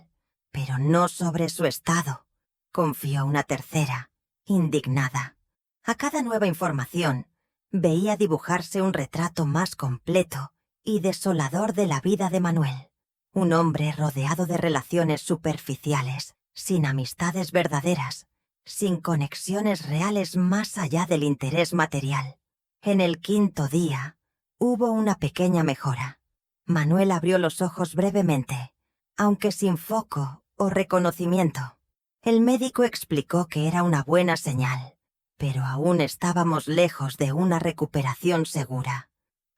pero no sobre su estado», confió una tercera, indignada. A cada nueva información, veía dibujarse un retrato más completo y desolador de la vida de Manuel. Un hombre rodeado de relaciones superficiales, sin amistades verdaderas, sin conexiones reales más allá del interés material. En el quinto día, Hubo una pequeña mejora. Manuel abrió los ojos brevemente, aunque sin foco o reconocimiento. El médico explicó que era una buena señal, pero aún estábamos lejos de una recuperación segura.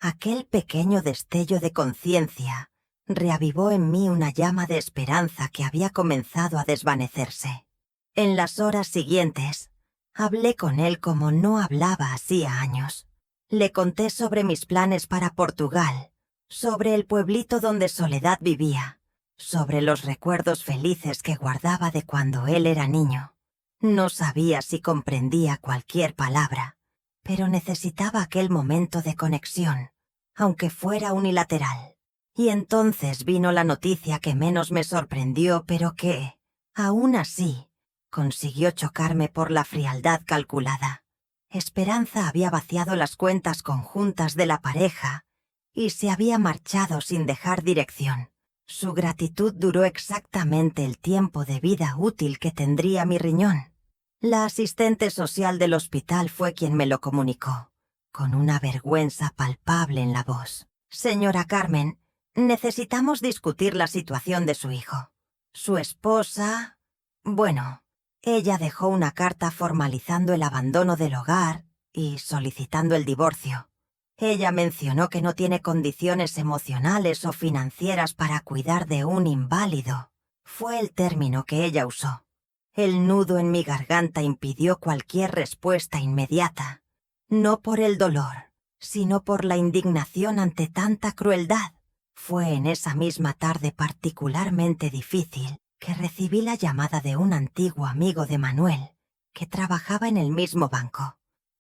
Aquel pequeño destello de conciencia reavivó en mí una llama de esperanza que había comenzado a desvanecerse. En las horas siguientes, hablé con él como no hablaba hacía años. Le conté sobre mis planes para Portugal, sobre el pueblito donde Soledad vivía, sobre los recuerdos felices que guardaba de cuando él era niño. No sabía si comprendía cualquier palabra, pero necesitaba aquel momento de conexión, aunque fuera unilateral. Y entonces vino la noticia que menos me sorprendió, pero que, aún así, consiguió chocarme por la frialdad calculada. Esperanza había vaciado las cuentas conjuntas de la pareja y se había marchado sin dejar dirección. Su gratitud duró exactamente el tiempo de vida útil que tendría mi riñón. La asistente social del hospital fue quien me lo comunicó, con una vergüenza palpable en la voz. Señora Carmen, necesitamos discutir la situación de su hijo. Su esposa... Bueno, ella dejó una carta formalizando el abandono del hogar y solicitando el divorcio. Ella mencionó que no tiene condiciones emocionales o financieras para cuidar de un inválido. Fue el término que ella usó. El nudo en mi garganta impidió cualquier respuesta inmediata, no por el dolor, sino por la indignación ante tanta crueldad. Fue en esa misma tarde particularmente difícil que recibí la llamada de un antiguo amigo de Manuel, que trabajaba en el mismo banco.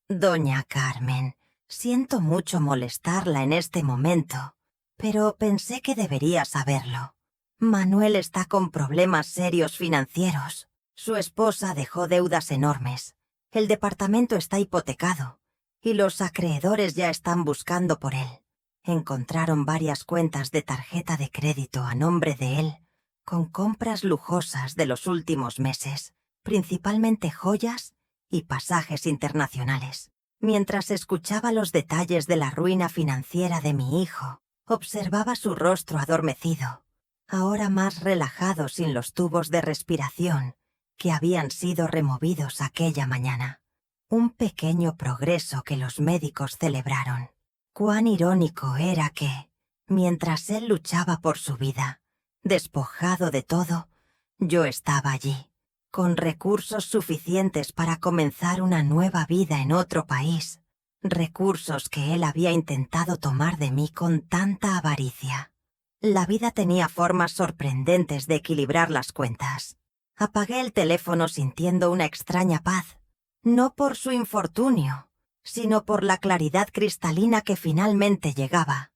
Doña Carmen, siento mucho molestarla en este momento, pero pensé que debería saberlo. Manuel está con problemas serios financieros. Su esposa dejó deudas enormes. El departamento está hipotecado y los acreedores ya están buscando por él. Encontraron varias cuentas de tarjeta de crédito a nombre de él, con compras lujosas de los últimos meses, principalmente joyas y pasajes internacionales. Mientras escuchaba los detalles de la ruina financiera de mi hijo, observaba su rostro adormecido, ahora más relajado sin los tubos de respiración que habían sido removidos aquella mañana. Un pequeño progreso que los médicos celebraron. Cuán irónico era que, mientras él luchaba por su vida, despojado de todo, yo estaba allí, con recursos suficientes para comenzar una nueva vida en otro país, recursos que él había intentado tomar de mí con tanta avaricia. La vida tenía formas sorprendentes de equilibrar las cuentas. Apagué el teléfono sintiendo una extraña paz, no por su infortunio, sino por la claridad cristalina que finalmente llegaba.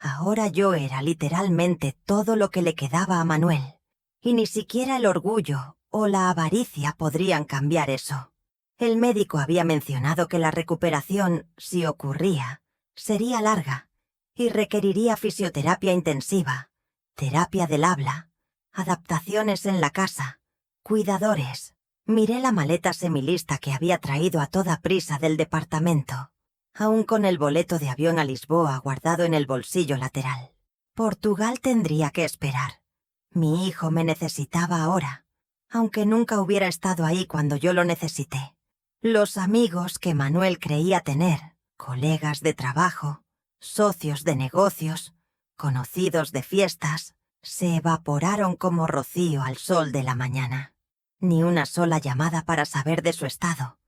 Ahora yo era literalmente todo lo que le quedaba a Manuel, y ni siquiera el orgullo o la avaricia podrían cambiar eso. El médico había mencionado que la recuperación, si ocurría, sería larga y requeriría fisioterapia intensiva, terapia del habla, adaptaciones en la casa, cuidadores. Miré la maleta semilista que había traído a toda prisa del departamento, aún con el boleto de avión a Lisboa guardado en el bolsillo lateral. Portugal tendría que esperar. Mi hijo me necesitaba ahora, aunque nunca hubiera estado ahí cuando yo lo necesité. Los amigos que Manuel creía tener, colegas de trabajo, socios de negocios, conocidos de fiestas, se evaporaron como rocío al sol de la mañana. Ni una sola llamada para saber de su estado.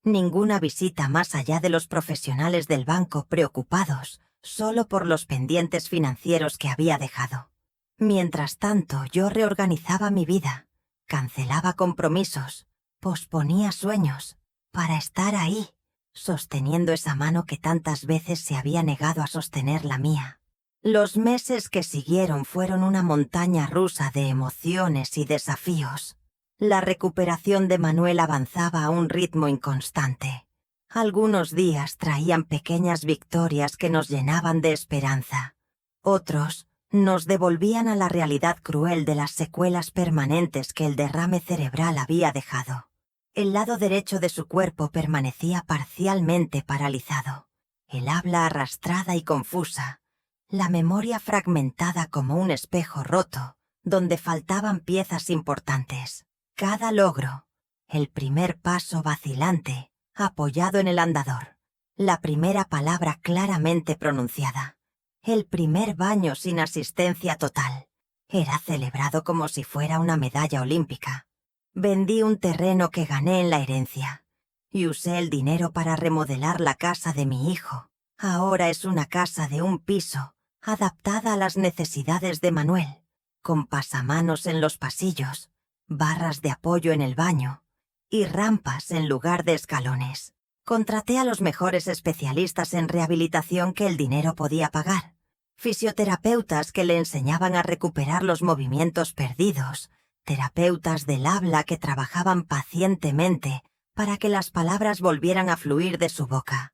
Ninguna visita más allá de los profesionales del banco preocupados solo por los pendientes financieros que había dejado. Mientras tanto, yo reorganizaba mi vida, cancelaba compromisos, posponía sueños, para estar ahí, sosteniendo esa mano que tantas veces se había negado a sostener la mía. Los meses que siguieron fueron una montaña rusa de emociones y desafíos. La recuperación de Manuel avanzaba a un ritmo inconstante. Algunos días traían pequeñas victorias que nos llenaban de esperanza. Otros nos devolvían a la realidad cruel de las secuelas permanentes que el derrame cerebral había dejado. El lado derecho de su cuerpo permanecía parcialmente paralizado. el habla arrastrada y confusa, la memoria fragmentada como un espejo roto, donde faltaban piezas importantes. Cada logro, el primer paso vacilante, apoyado en el andador, la primera palabra claramente pronunciada, el primer baño sin asistencia total, era celebrado como si fuera una medalla olímpica. Vendí un terreno que gané en la herencia y usé el dinero para remodelar la casa de mi hijo. Ahora es una casa de un piso, adaptada a las necesidades de Manuel, con pasamanos en los pasillos, barras de apoyo en el baño y rampas en lugar de escalones. Contraté a los mejores especialistas en rehabilitación que el dinero podía pagar. Fisioterapeutas que le enseñaban a recuperar los movimientos perdidos, terapeutas del habla que trabajaban pacientemente para que las palabras volvieran a fluir de su boca,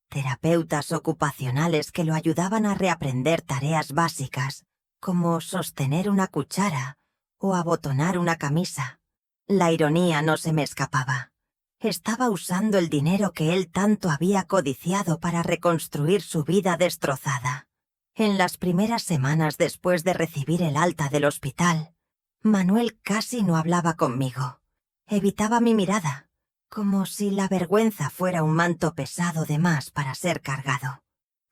terapeutas ocupacionales que lo ayudaban a reaprender tareas básicas, como sostener una cuchara o abotonar una camisa. La ironía no se me escapaba. Estaba usando el dinero que él tanto había codiciado para reconstruir su vida destrozada. En las primeras semanas después de recibir el alta del hospital, Manuel casi no hablaba conmigo. Evitaba mi mirada, como si la vergüenza fuera un manto pesado de más para ser cargado.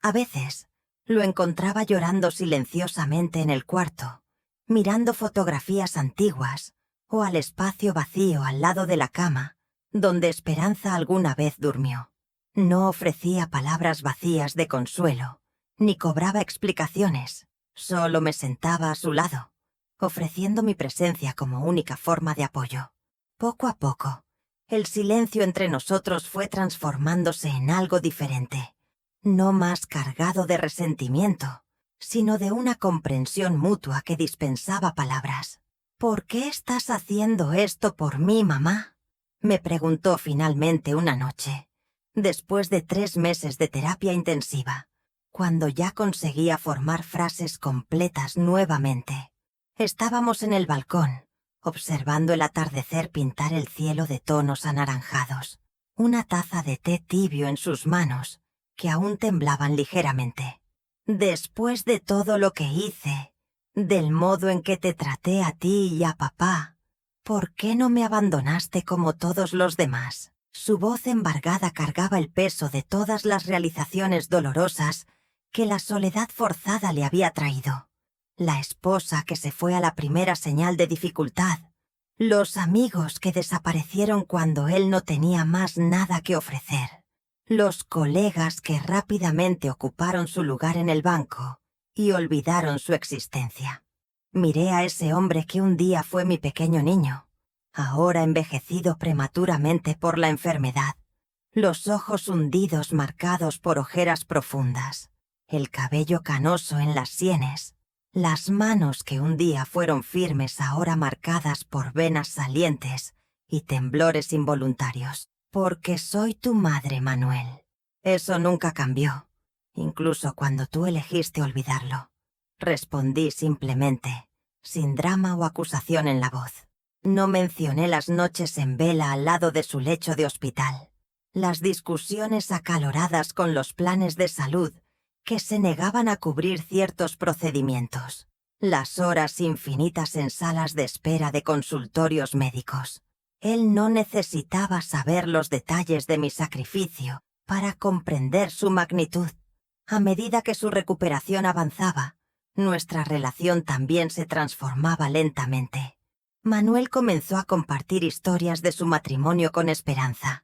A veces, lo encontraba llorando silenciosamente en el cuarto, mirando fotografías antiguas o al espacio vacío al lado de la cama, donde Esperanza alguna vez durmió. No ofrecía palabras vacías de consuelo, ni cobraba explicaciones, solo me sentaba a su lado, ofreciendo mi presencia como única forma de apoyo. Poco a poco, el silencio entre nosotros fue transformándose en algo diferente, no más cargado de resentimiento, sino de una comprensión mutua que dispensaba palabras. ¿Por qué estás haciendo esto por mí, mamá?, me preguntó finalmente una noche, después de 3 meses de terapia intensiva, cuando ya conseguía formar frases completas nuevamente. Estábamos en el balcón, observando el atardecer pintar el cielo de tonos anaranjados, una taza de té tibio en sus manos, que aún temblaban ligeramente. Después de todo lo que hice, del modo en que te traté a ti y a papá, ¿por qué no me abandonaste como todos los demás? Su voz embargada cargaba el peso de todas las realizaciones dolorosas que la soledad forzada le había traído. La esposa que se fue a la primera señal de dificultad, los amigos que desaparecieron cuando él no tenía más nada que ofrecer, los colegas que rápidamente ocuparon su lugar en el banco y olvidaron su existencia. Miré a ese hombre que un día fue mi pequeño niño, ahora envejecido prematuramente por la enfermedad, los ojos hundidos marcados por ojeras profundas, el cabello canoso en las sienes, las manos que un día fueron firmes ahora marcadas por venas salientes y temblores involuntarios. Porque soy tu madre, Manuel. Eso nunca cambió, incluso cuando tú elegiste olvidarlo. Respondí simplemente, sin drama o acusación en la voz. No mencioné las noches en vela al lado de su lecho de hospital, las discusiones acaloradas con los planes de salud que se negaban a cubrir ciertos procedimientos, las horas infinitas en salas de espera de consultorios médicos. Él no necesitaba saber los detalles de mi sacrificio para comprender su magnitud. A medida que su recuperación avanzaba, nuestra relación también se transformaba lentamente. Manuel comenzó a compartir historias de su matrimonio con Esperanza,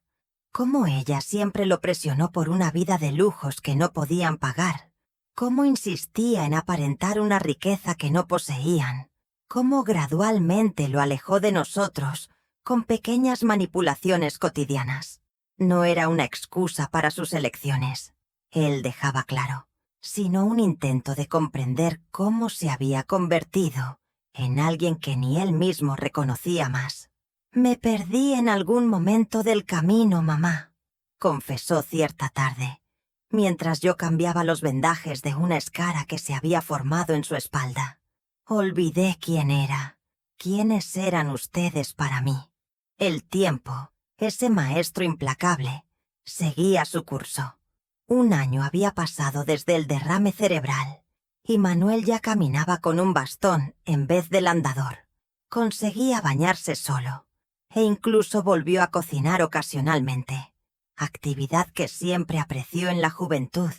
cómo ella siempre lo presionó por una vida de lujos que no podían pagar, cómo insistía en aparentar una riqueza que no poseían, cómo gradualmente lo alejó de nosotros con pequeñas manipulaciones cotidianas. No era una excusa para sus elecciones, él dejaba claro, sino un intento de comprender cómo se había convertido en alguien que ni él mismo reconocía más. «Me perdí en algún momento del camino, mamá», confesó cierta tarde, mientras yo cambiaba los vendajes de una escara que se había formado en su espalda. «Olvidé quién era, quiénes eran ustedes para mí». El tiempo, ese maestro implacable, seguía su curso. Un año había pasado desde el derrame cerebral, y Manuel ya caminaba con un bastón en vez del andador. Conseguía bañarse solo, e incluso volvió a cocinar ocasionalmente, actividad que siempre apreció en la juventud,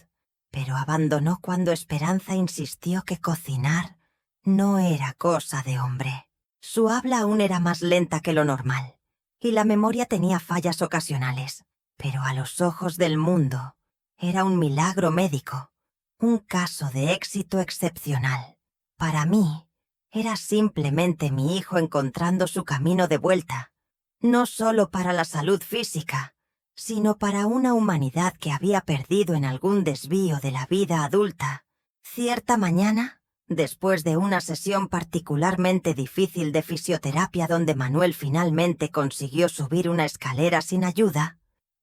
pero abandonó cuando Esperanza insistió que cocinar no era cosa de hombre. Su habla aún era más lenta que lo normal, y la memoria tenía fallas ocasionales, pero a los ojos del mundo era un milagro médico, un caso de éxito excepcional. Para mí, era simplemente mi hijo encontrando su camino de vuelta, no solo para la salud física, sino para una humanidad que había perdido en algún desvío de la vida adulta. Cierta mañana, después de una sesión particularmente difícil de fisioterapia donde Manuel finalmente consiguió subir una escalera sin ayuda,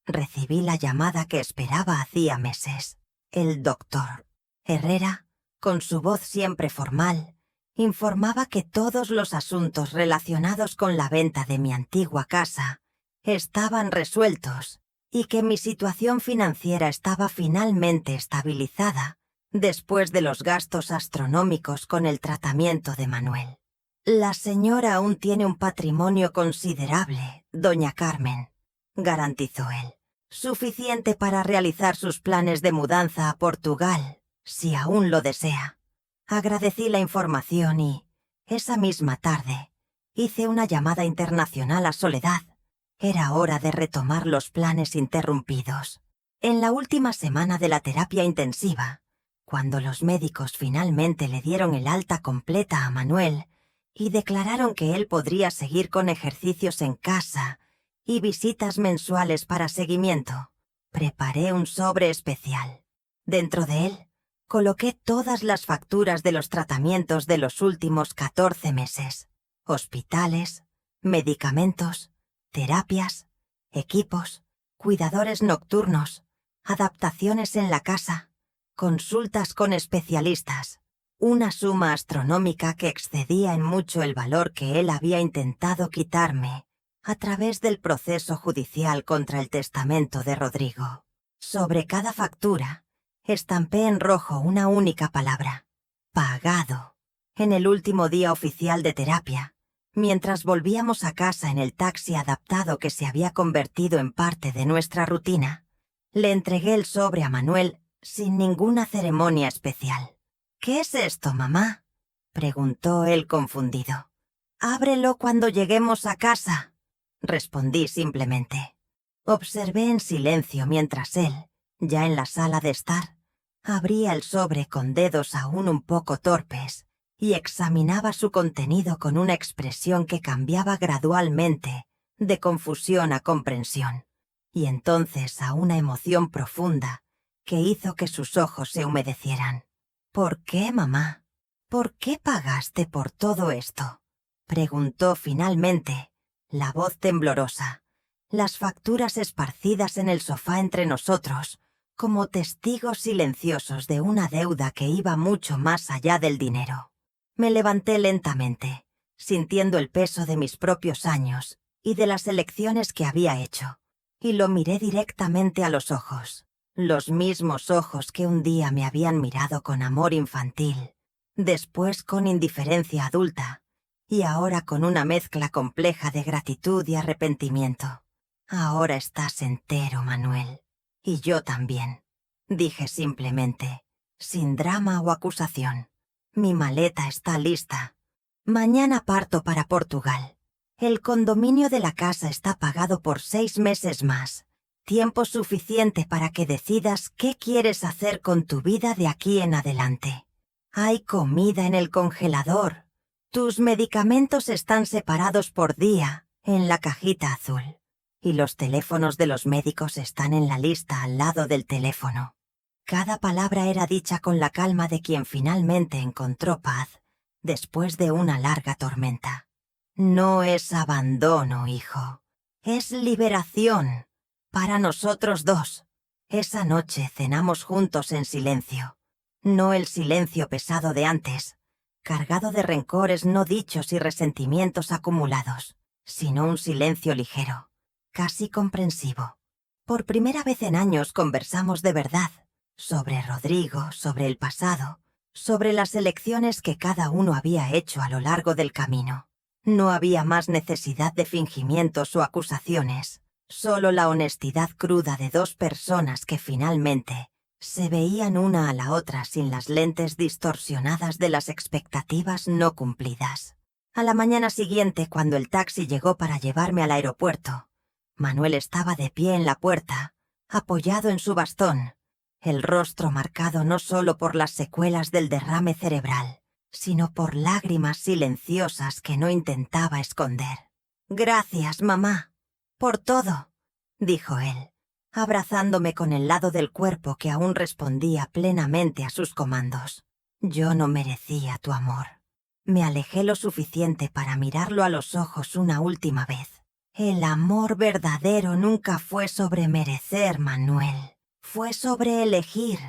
recibí la llamada que esperaba hacía meses. El doctor Herrera, con su voz siempre formal, informaba que todos los asuntos relacionados con la venta de mi antigua casa estaban resueltos y que mi situación financiera estaba finalmente estabilizada después de los gastos astronómicos con el tratamiento de Manuel. La señora aún tiene un patrimonio considerable, doña Carmen, garantizó él, suficiente para realizar sus planes de mudanza a Portugal, si aún lo desea. Agradecí la información y, esa misma tarde, hice una llamada internacional a Soledad. Era hora de retomar los planes interrumpidos. En la última semana de la terapia intensiva, cuando los médicos finalmente le dieron el alta completa a Manuel y declararon que él podría seguir con ejercicios en casa y visitas mensuales para seguimiento, preparé un sobre especial. Dentro de él, coloqué todas las facturas de los tratamientos de los últimos 14 meses, hospitales, medicamentos, terapias, equipos, cuidadores nocturnos, adaptaciones en la casa, consultas con especialistas, una suma astronómica que excedía en mucho el valor que él había intentado quitarme a través del proceso judicial contra el testamento de Rodrigo. Sobre cada factura, estampé en rojo una única palabra: pagado. En el último día oficial de terapia, mientras volvíamos a casa en el taxi adaptado que se había convertido en parte de nuestra rutina, le entregué el sobre a Manuel sin ninguna ceremonia especial. «¿Qué es esto, mamá?», preguntó él confundido. «Ábrelo cuando lleguemos a casa», respondí simplemente. Observé en silencio mientras él, ya en la sala de estar, abría el sobre con dedos aún un poco torpes y examinaba su contenido con una expresión que cambiaba gradualmente de confusión a comprensión, y entonces a una emoción profunda que hizo que sus ojos se humedecieran. «¿Por qué, mamá? ¿Por qué pagaste por todo esto?», preguntó finalmente, la voz temblorosa, las facturas esparcidas en el sofá entre nosotros, como testigos silenciosos de una deuda que iba mucho más allá del dinero. Me levanté lentamente, sintiendo el peso de mis propios años y de las elecciones que había hecho, y lo miré directamente a los ojos, los mismos ojos que un día me habían mirado con amor infantil, después con indiferencia adulta, y ahora con una mezcla compleja de gratitud y arrepentimiento. «Ahora estás entero, Manuel. Y yo también», dije simplemente, sin drama o acusación. «Mi maleta está lista. Mañana parto para Portugal. El condominio de la casa está pagado por 6 meses más, tiempo suficiente para que decidas qué quieres hacer con tu vida de aquí en adelante. Hay comida en el congelador. Tus medicamentos están separados por día en la cajita azul. Y los teléfonos de los médicos están en la lista al lado del teléfono». Cada palabra era dicha con la calma de quien finalmente encontró paz después de una larga tormenta. «No es abandono, hijo. Es liberación. Para nosotros dos». Esa noche cenamos juntos en silencio. No el silencio pesado de antes, cargado de rencores no dichos y resentimientos acumulados, sino un silencio ligero, casi comprensivo. Por primera vez en años conversamos de verdad, sobre Rodrigo, sobre el pasado, sobre las elecciones que cada uno había hecho a lo largo del camino. No había más necesidad de fingimientos o acusaciones, solo la honestidad cruda de dos personas que finalmente se veían una a la otra sin las lentes distorsionadas de las expectativas no cumplidas. A la mañana siguiente, cuando el taxi llegó para llevarme al aeropuerto, Manuel estaba de pie en la puerta, apoyado en su bastón, el rostro marcado no solo por las secuelas del derrame cerebral, sino por lágrimas silenciosas que no intentaba esconder. «Gracias, mamá, por todo», dijo él, abrazándome con el lado del cuerpo que aún respondía plenamente a sus comandos. Yo no merecía tu amor. Me alejé lo suficiente para mirarlo a los ojos una última vez. El amor verdadero nunca fue sobre merecer, Manuel. Fue sobre elegir,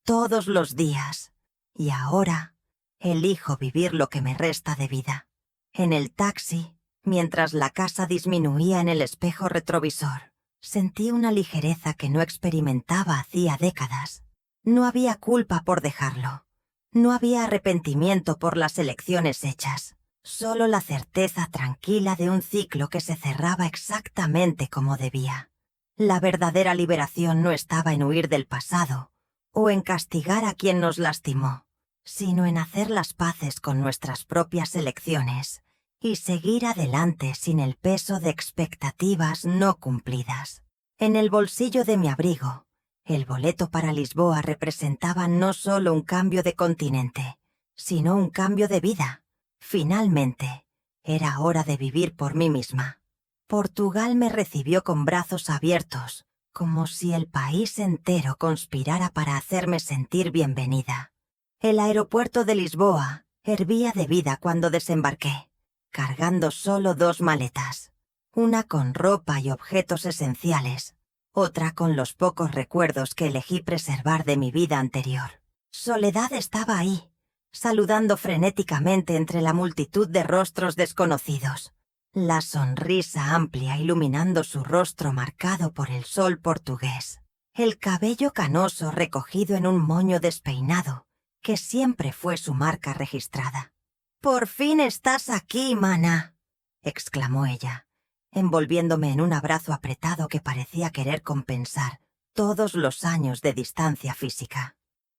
todos los días. Y ahora elijo vivir lo que me resta de vida. En el taxi, mientras la casa disminuía en el espejo retrovisor, sentí una ligereza que no experimentaba hacía décadas. No había culpa por dejarlo. No había arrepentimiento por las elecciones hechas. Solo la certeza tranquila de un ciclo que se cerraba exactamente como debía. La verdadera liberación no estaba en huir del pasado o en castigar a quien nos lastimó, sino en hacer las paces con nuestras propias elecciones y seguir adelante sin el peso de expectativas no cumplidas. En el bolsillo de mi abrigo, el boleto para Lisboa representaba no solo un cambio de continente, sino un cambio de vida. Finalmente, era hora de vivir por mí misma. Portugal me recibió con brazos abiertos, como si el país entero conspirara para hacerme sentir bienvenida. El aeropuerto de Lisboa hervía de vida cuando desembarqué, cargando solo 2 maletas, una con ropa y objetos esenciales, otra con los pocos recuerdos que elegí preservar de mi vida anterior. Soledad estaba ahí, saludando frenéticamente entre la multitud de rostros desconocidos, la sonrisa amplia iluminando su rostro marcado por el sol portugués, el cabello canoso recogido en un moño despeinado, que siempre fue su marca registrada. «¡Por fin estás aquí, mana!», exclamó ella, envolviéndome en un abrazo apretado que parecía querer compensar todos los años de distancia física.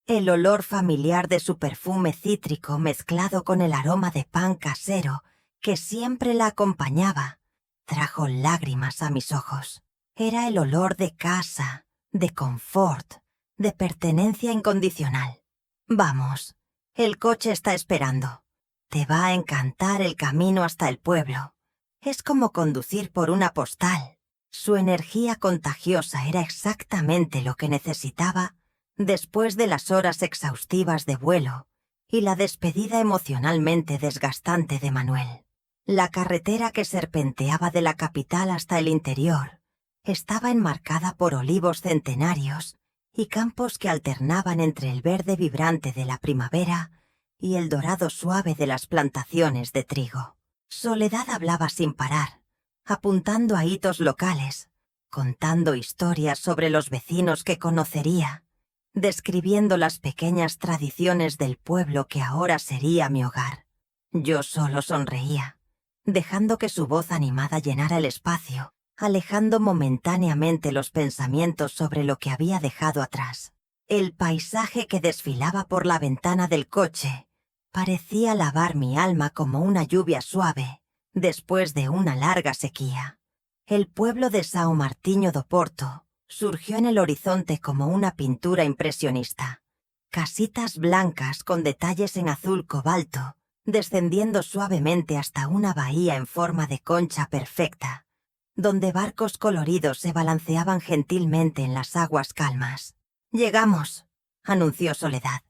El olor familiar de su perfume cítrico mezclado con el aroma de pan casero que siempre la acompañaba trajo lágrimas a mis ojos. Era el olor de casa, de confort, de pertenencia incondicional. «Vamos, el coche está esperando. Te va a encantar el camino hasta el pueblo. Es como conducir por una postal». Su energía contagiosa era exactamente lo que necesitaba después de las horas exhaustivas de vuelo y la despedida emocionalmente desgastante de Manuel. La carretera que serpenteaba de la capital hasta el interior estaba enmarcada por olivos centenarios y campos que alternaban entre el verde vibrante de la primavera y el dorado suave de las plantaciones de trigo. Soledad hablaba sin parar, apuntando a hitos locales, contando historias sobre los vecinos que conocería, describiendo las pequeñas tradiciones del pueblo que ahora sería mi hogar. Yo solo sonreía, dejando que su voz animada llenara el espacio, alejando momentáneamente los pensamientos sobre lo que había dejado atrás. El paisaje que desfilaba por la ventana del coche parecía lavar mi alma como una lluvia suave después de una larga sequía. El pueblo de São Martinho do Porto surgió en el horizonte como una pintura impresionista. Casitas blancas con detalles en azul cobalto, descendiendo suavemente hasta una bahía en forma de concha perfecta, donde barcos coloridos se balanceaban gentilmente en las aguas calmas. «Llegamos», anunció Soledad,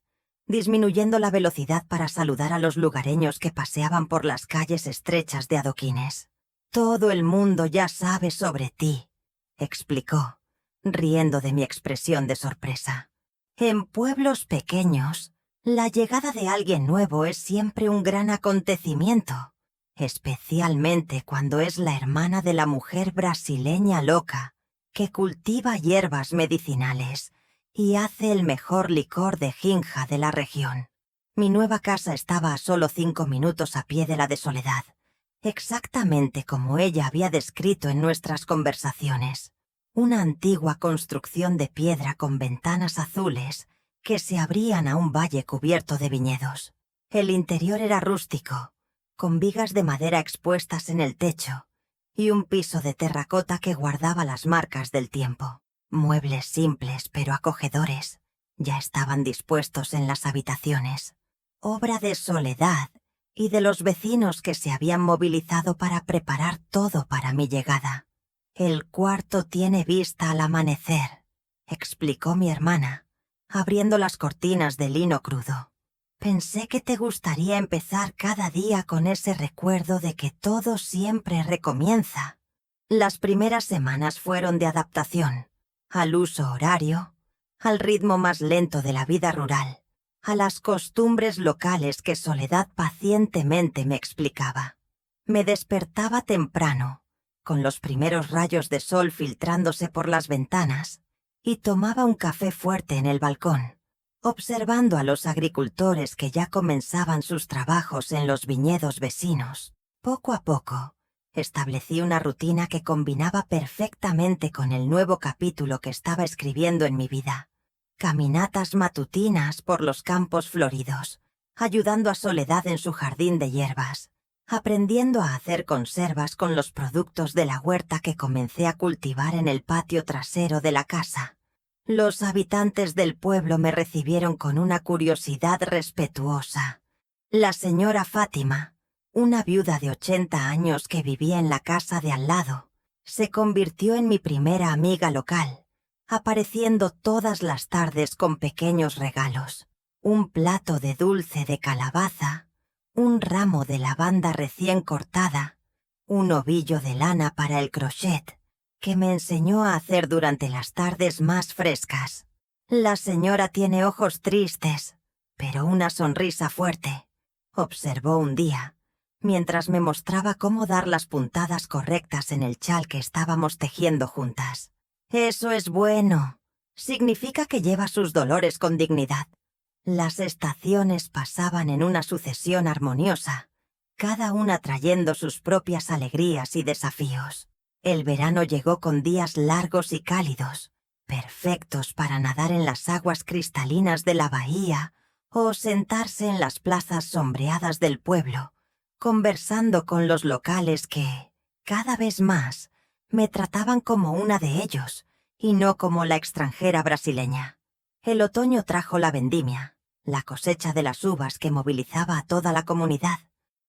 disminuyendo la velocidad para saludar a los lugareños que paseaban por las calles estrechas de adoquines. «Todo el mundo ya sabe sobre ti», explicó, riendo de mi expresión de sorpresa. «En pueblos pequeños, la llegada de alguien nuevo es siempre un gran acontecimiento, especialmente cuando es la hermana de la mujer brasileña loca que cultiva hierbas medicinales y hace el mejor licor de ginger de la región. Mi nueva casa estaba a solo 5 minutos a pie de la de Soledad, exactamente como ella había descrito en nuestras conversaciones. Una antigua construcción de piedra con ventanas azules que se abrían a un valle cubierto de viñedos. El interior era rústico, con vigas de madera expuestas en el techo y un piso de terracota que guardaba las marcas del tiempo. Muebles simples pero acogedores ya estaban dispuestos en las habitaciones, obra de Soledad y de los vecinos que se habían movilizado para preparar todo para mi llegada. «El cuarto tiene vista al amanecer», explicó mi hermana, abriendo las cortinas de lino crudo. «Pensé que te gustaría empezar cada día con ese recuerdo de que todo siempre recomienza». Las primeras semanas fueron de adaptación, al uso horario, al ritmo más lento de la vida rural, a las costumbres locales que Soledad pacientemente me explicaba. Me despertaba temprano, con los primeros rayos de sol filtrándose por las ventanas, y tomaba un café fuerte en el balcón, observando a los agricultores que ya comenzaban sus trabajos en los viñedos vecinos. Poco a poco, establecí una rutina que combinaba perfectamente con el nuevo capítulo que estaba escribiendo en mi vida. Caminatas matutinas por los campos floridos, ayudando a Soledad en su jardín de hierbas, aprendiendo a hacer conservas con los productos de la huerta que comencé a cultivar en el patio trasero de la casa. Los habitantes del pueblo me recibieron con una curiosidad respetuosa. La señora Fátima, una viuda de 80 años que vivía en la casa de al lado, se convirtió en mi primera amiga local, apareciendo todas las tardes con pequeños regalos, un plato de dulce de calabaza, un ramo de lavanda recién cortada, un ovillo de lana para el crochet, que me enseñó a hacer durante las tardes más frescas. «La señora tiene ojos tristes, pero una sonrisa fuerte», observó un día, mientras me mostraba cómo dar las puntadas correctas en el chal que estábamos tejiendo juntas. «Eso es bueno. Significa que lleva sus dolores con dignidad». Las estaciones pasaban en una sucesión armoniosa, cada una trayendo sus propias alegrías y desafíos. El verano llegó con días largos y cálidos, perfectos para nadar en las aguas cristalinas de la bahía o sentarse en las plazas sombreadas del pueblo, conversando con los locales que, cada vez más, me trataban como una de ellos y no como la extranjera brasileña. El otoño trajo la vendimia, la cosecha de las uvas que movilizaba a toda la comunidad.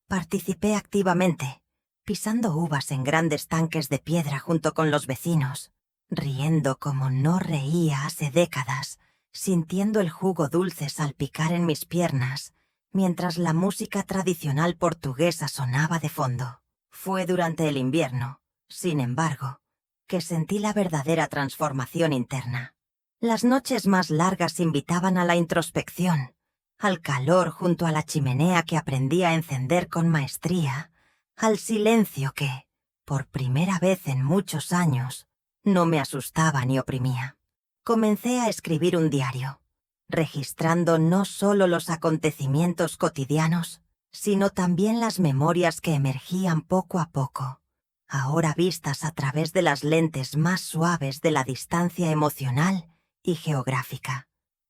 Participé activamente, pisando uvas en grandes tanques de piedra junto con los vecinos, riendo como no reía hace décadas, sintiendo el jugo dulce salpicar en mis piernas, mientras la música tradicional portuguesa sonaba de fondo. Fue durante el invierno, sin embargo, que sentí la verdadera transformación interna. Las noches más largas invitaban a la introspección, al calor junto a la chimenea que aprendí a encender con maestría, al silencio que, por primera vez en muchos años, no me asustaba ni oprimía. Comencé a escribir un diario, registrando no solo los acontecimientos cotidianos, sino también las memorias que emergían poco a poco, ahora vistas a través de las lentes más suaves de la distancia emocional y geográfica.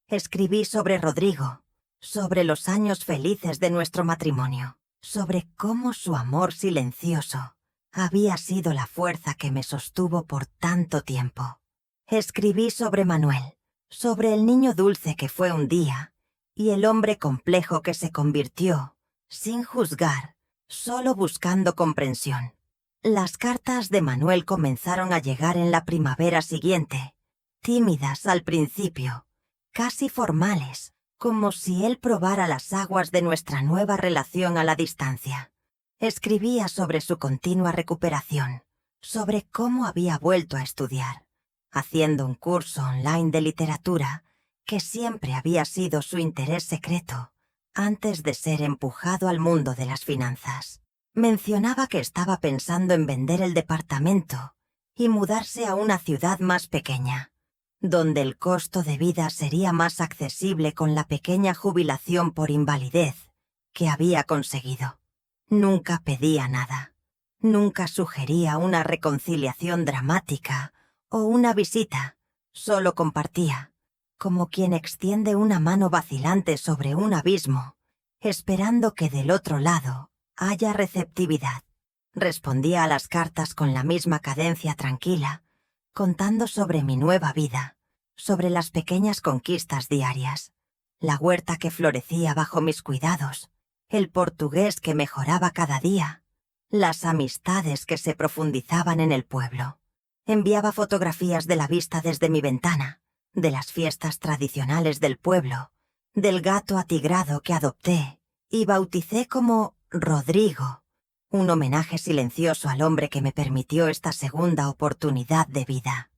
Escribí sobre Rodrigo, sobre los años felices de nuestro matrimonio, sobre cómo su amor silencioso había sido la fuerza que me sostuvo por tanto tiempo. Escribí sobre Manuel, sobre el niño dulce que fue un día y el hombre complejo que se convirtió, sin juzgar, solo buscando comprensión. Las cartas de Manuel comenzaron a llegar en la primavera siguiente, tímidas al principio, casi formales, como si él probara las aguas de nuestra nueva relación a la distancia. Escribía sobre su continua recuperación, sobre cómo había vuelto a estudiar, haciendo un curso online de literatura que siempre había sido su interés secreto, antes de ser empujado al mundo de las finanzas. Mencionaba que estaba pensando en vender el departamento y mudarse a una ciudad más pequeña, donde el costo de vida sería más accesible con la pequeña jubilación por invalidez que había conseguido. Nunca pedía nada. Nunca sugería una reconciliación dramática o una visita. Solo compartía, como quien extiende una mano vacilante sobre un abismo, esperando que del otro lado haya receptividad. Respondía a las cartas con la misma cadencia tranquila, contando sobre mi nueva vida, sobre las pequeñas conquistas diarias, la huerta que florecía bajo mis cuidados, el portugués que mejoraba cada día, las amistades que se profundizaban en el pueblo. Enviaba fotografías de la vista desde mi ventana, de las fiestas tradicionales del pueblo, del gato atigrado que adopté y bauticé como Rodrigo, un homenaje silencioso al hombre que me permitió esta segunda oportunidad de vida.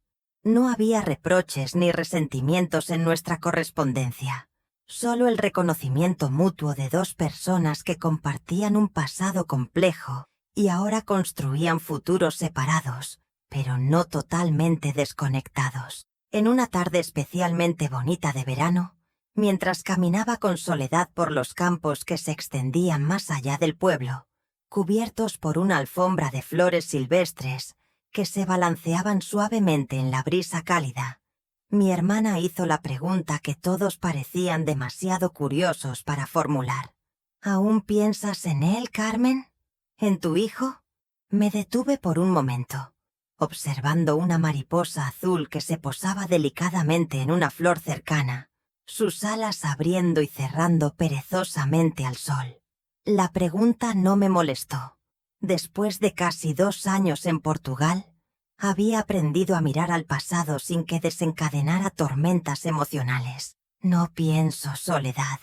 No había reproches ni resentimientos en nuestra correspondencia, solo el reconocimiento mutuo de dos personas que compartían un pasado complejo y ahora construían futuros separados, pero no totalmente desconectados. En una tarde especialmente bonita de verano, mientras caminaba con soledad por los campos que se extendían más allá del pueblo, cubiertos por una alfombra de flores silvestres que se balanceaban suavemente en la brisa cálida, mi hermana hizo la pregunta que todos parecían demasiado curiosos para formular. ¿Aún piensas en él, Carmen? ¿En tu hijo? Me detuve por un momento, observando una mariposa azul que se posaba delicadamente en una flor cercana, sus alas abriendo y cerrando perezosamente al sol. La pregunta no me molestó. Después de casi 2 años en Portugal, había aprendido a mirar al pasado sin que desencadenara tormentas emocionales. No pienso, Soledad.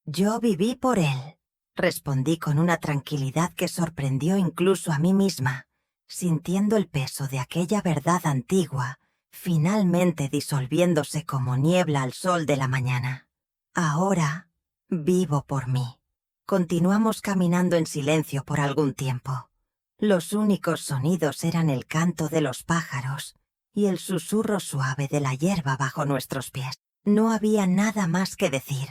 Yo viví por él, respondí con una tranquilidad que sorprendió incluso a mí misma, sintiendo el peso de aquella verdad antigua, finalmente disolviéndose como niebla al sol de la mañana. Ahora vivo por mí. Continuamos caminando en silencio por algún tiempo. Los únicos sonidos eran el canto de los pájaros y el susurro suave de la hierba bajo nuestros pies. No había nada más que decir.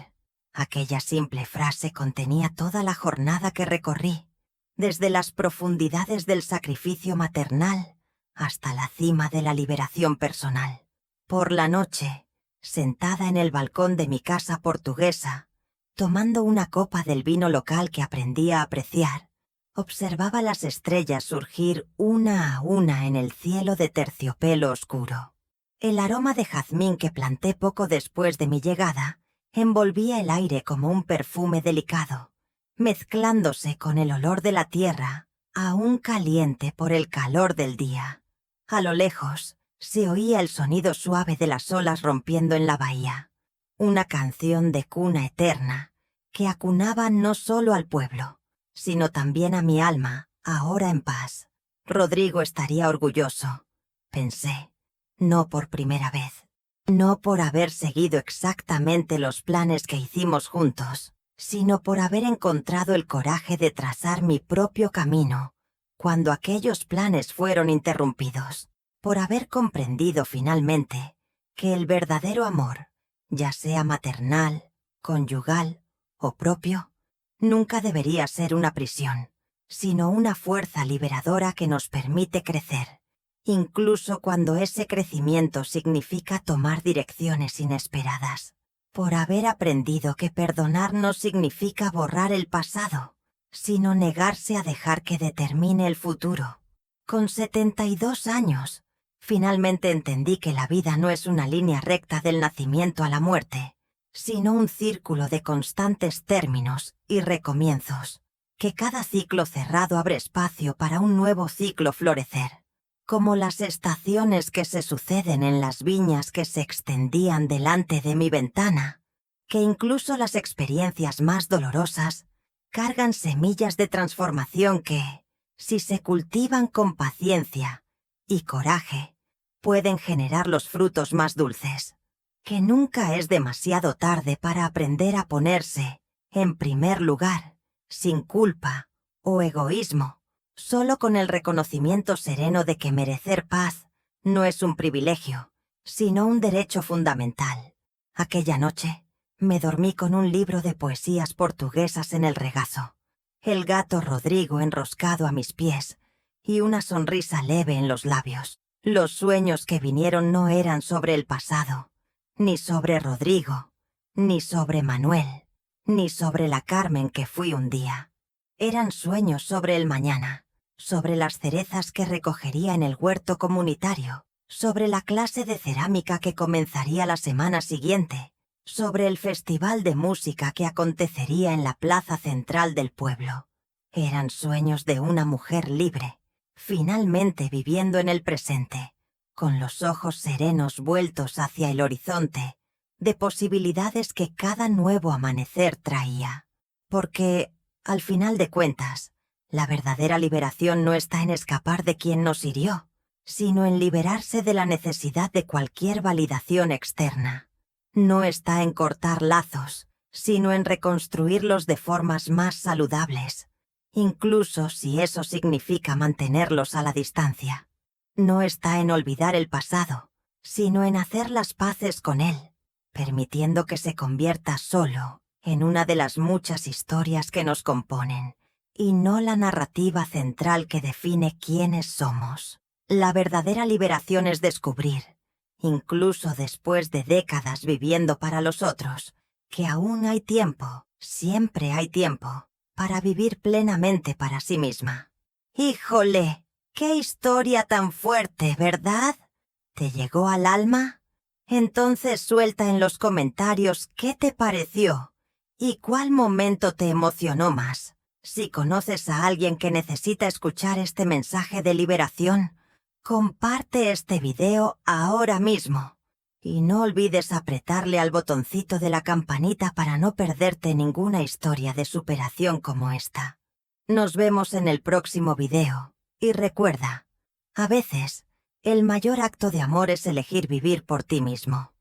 Aquella simple frase contenía toda la jornada que recorrí, desde las profundidades del sacrificio maternal hasta la cima de la liberación personal. Por la noche, sentada en el balcón de mi casa portuguesa, tomando una copa del vino local que aprendí a apreciar, observaba las estrellas surgir una a una en el cielo de terciopelo oscuro. El aroma de jazmín que planté poco después de mi llegada envolvía el aire como un perfume delicado, mezclándose con el olor de la tierra, aún caliente por el calor del día. A lo lejos se oía el sonido suave de las olas rompiendo en la bahía, una canción de cuna eterna que acunaba no solo al pueblo, sino también a mi alma, ahora en paz. Rodrigo estaría orgulloso, pensé, no por primera vez, no por haber seguido exactamente los planes que hicimos juntos, sino por haber encontrado el coraje de trazar mi propio camino cuando aquellos planes fueron interrumpidos, por haber comprendido finalmente que el verdadero amor, ya sea maternal, conyugal o propio, nunca debería ser una prisión, sino una fuerza liberadora que nos permite crecer, incluso cuando ese crecimiento significa tomar direcciones inesperadas. Por haber aprendido que perdonar no significa borrar el pasado, sino negarse a dejar que determine el futuro. Con 72 años, finalmente entendí que la vida no es una línea recta del nacimiento a la muerte, sino un círculo de constantes términos y recomienzos, que cada ciclo cerrado abre espacio para un nuevo ciclo florecer, como las estaciones que se suceden en las viñas que se extendían delante de mi ventana, que incluso las experiencias más dolorosas cargan semillas de transformación que, si se cultivan con paciencia y coraje, pueden generar los frutos más dulces. Que nunca es demasiado tarde para aprender a ponerse, en primer lugar, sin culpa o egoísmo, solo con el reconocimiento sereno de que merecer paz No es un privilegio, sino un derecho fundamental. Aquella noche, me dormí con un libro de poesías portuguesas en el regazo, el gato Rodrigo enroscado a mis pies y una sonrisa leve en los labios. Los sueños que vinieron no eran sobre el pasado, ni sobre Rodrigo, ni sobre Manuel, ni sobre la Carmen que fui un día. Eran sueños sobre el mañana, sobre las cerezas que recogería en el huerto comunitario, sobre la clase de cerámica que comenzaría la semana siguiente, sobre el festival de música que acontecería en la plaza central del pueblo. Eran sueños de una mujer libre, finalmente viviendo en el presente, con los ojos serenos vueltos hacia el horizonte, de posibilidades que cada nuevo amanecer traía. Porque, al final de cuentas, la verdadera liberación no está en escapar de quien nos hirió, sino en liberarse de la necesidad de cualquier validación externa. No está en cortar lazos, sino en reconstruirlos de formas más saludables, incluso si eso significa mantenerlos a la distancia. No está en olvidar el pasado, sino en hacer las paces con él, permitiendo que se convierta solo en una de las muchas historias que nos componen, y no la narrativa central que define quiénes somos. La verdadera liberación es descubrir, incluso después de décadas viviendo para los otros, que aún hay tiempo, siempre hay tiempo, para vivir plenamente para sí misma. ¡Híjole! ¡Qué historia tan fuerte!, ¿verdad? ¿Te llegó al alma? Entonces suelta en los comentarios qué te pareció y cuál momento te emocionó más. Si conoces a alguien que necesita escuchar este mensaje de liberación, comparte este video ahora mismo. Y no olvides apretarle al botoncito de la campanita para no perderte ninguna historia de superación como esta. Nos vemos en el próximo video. Y recuerda, a veces, el mayor acto de amor es elegir vivir por ti mismo.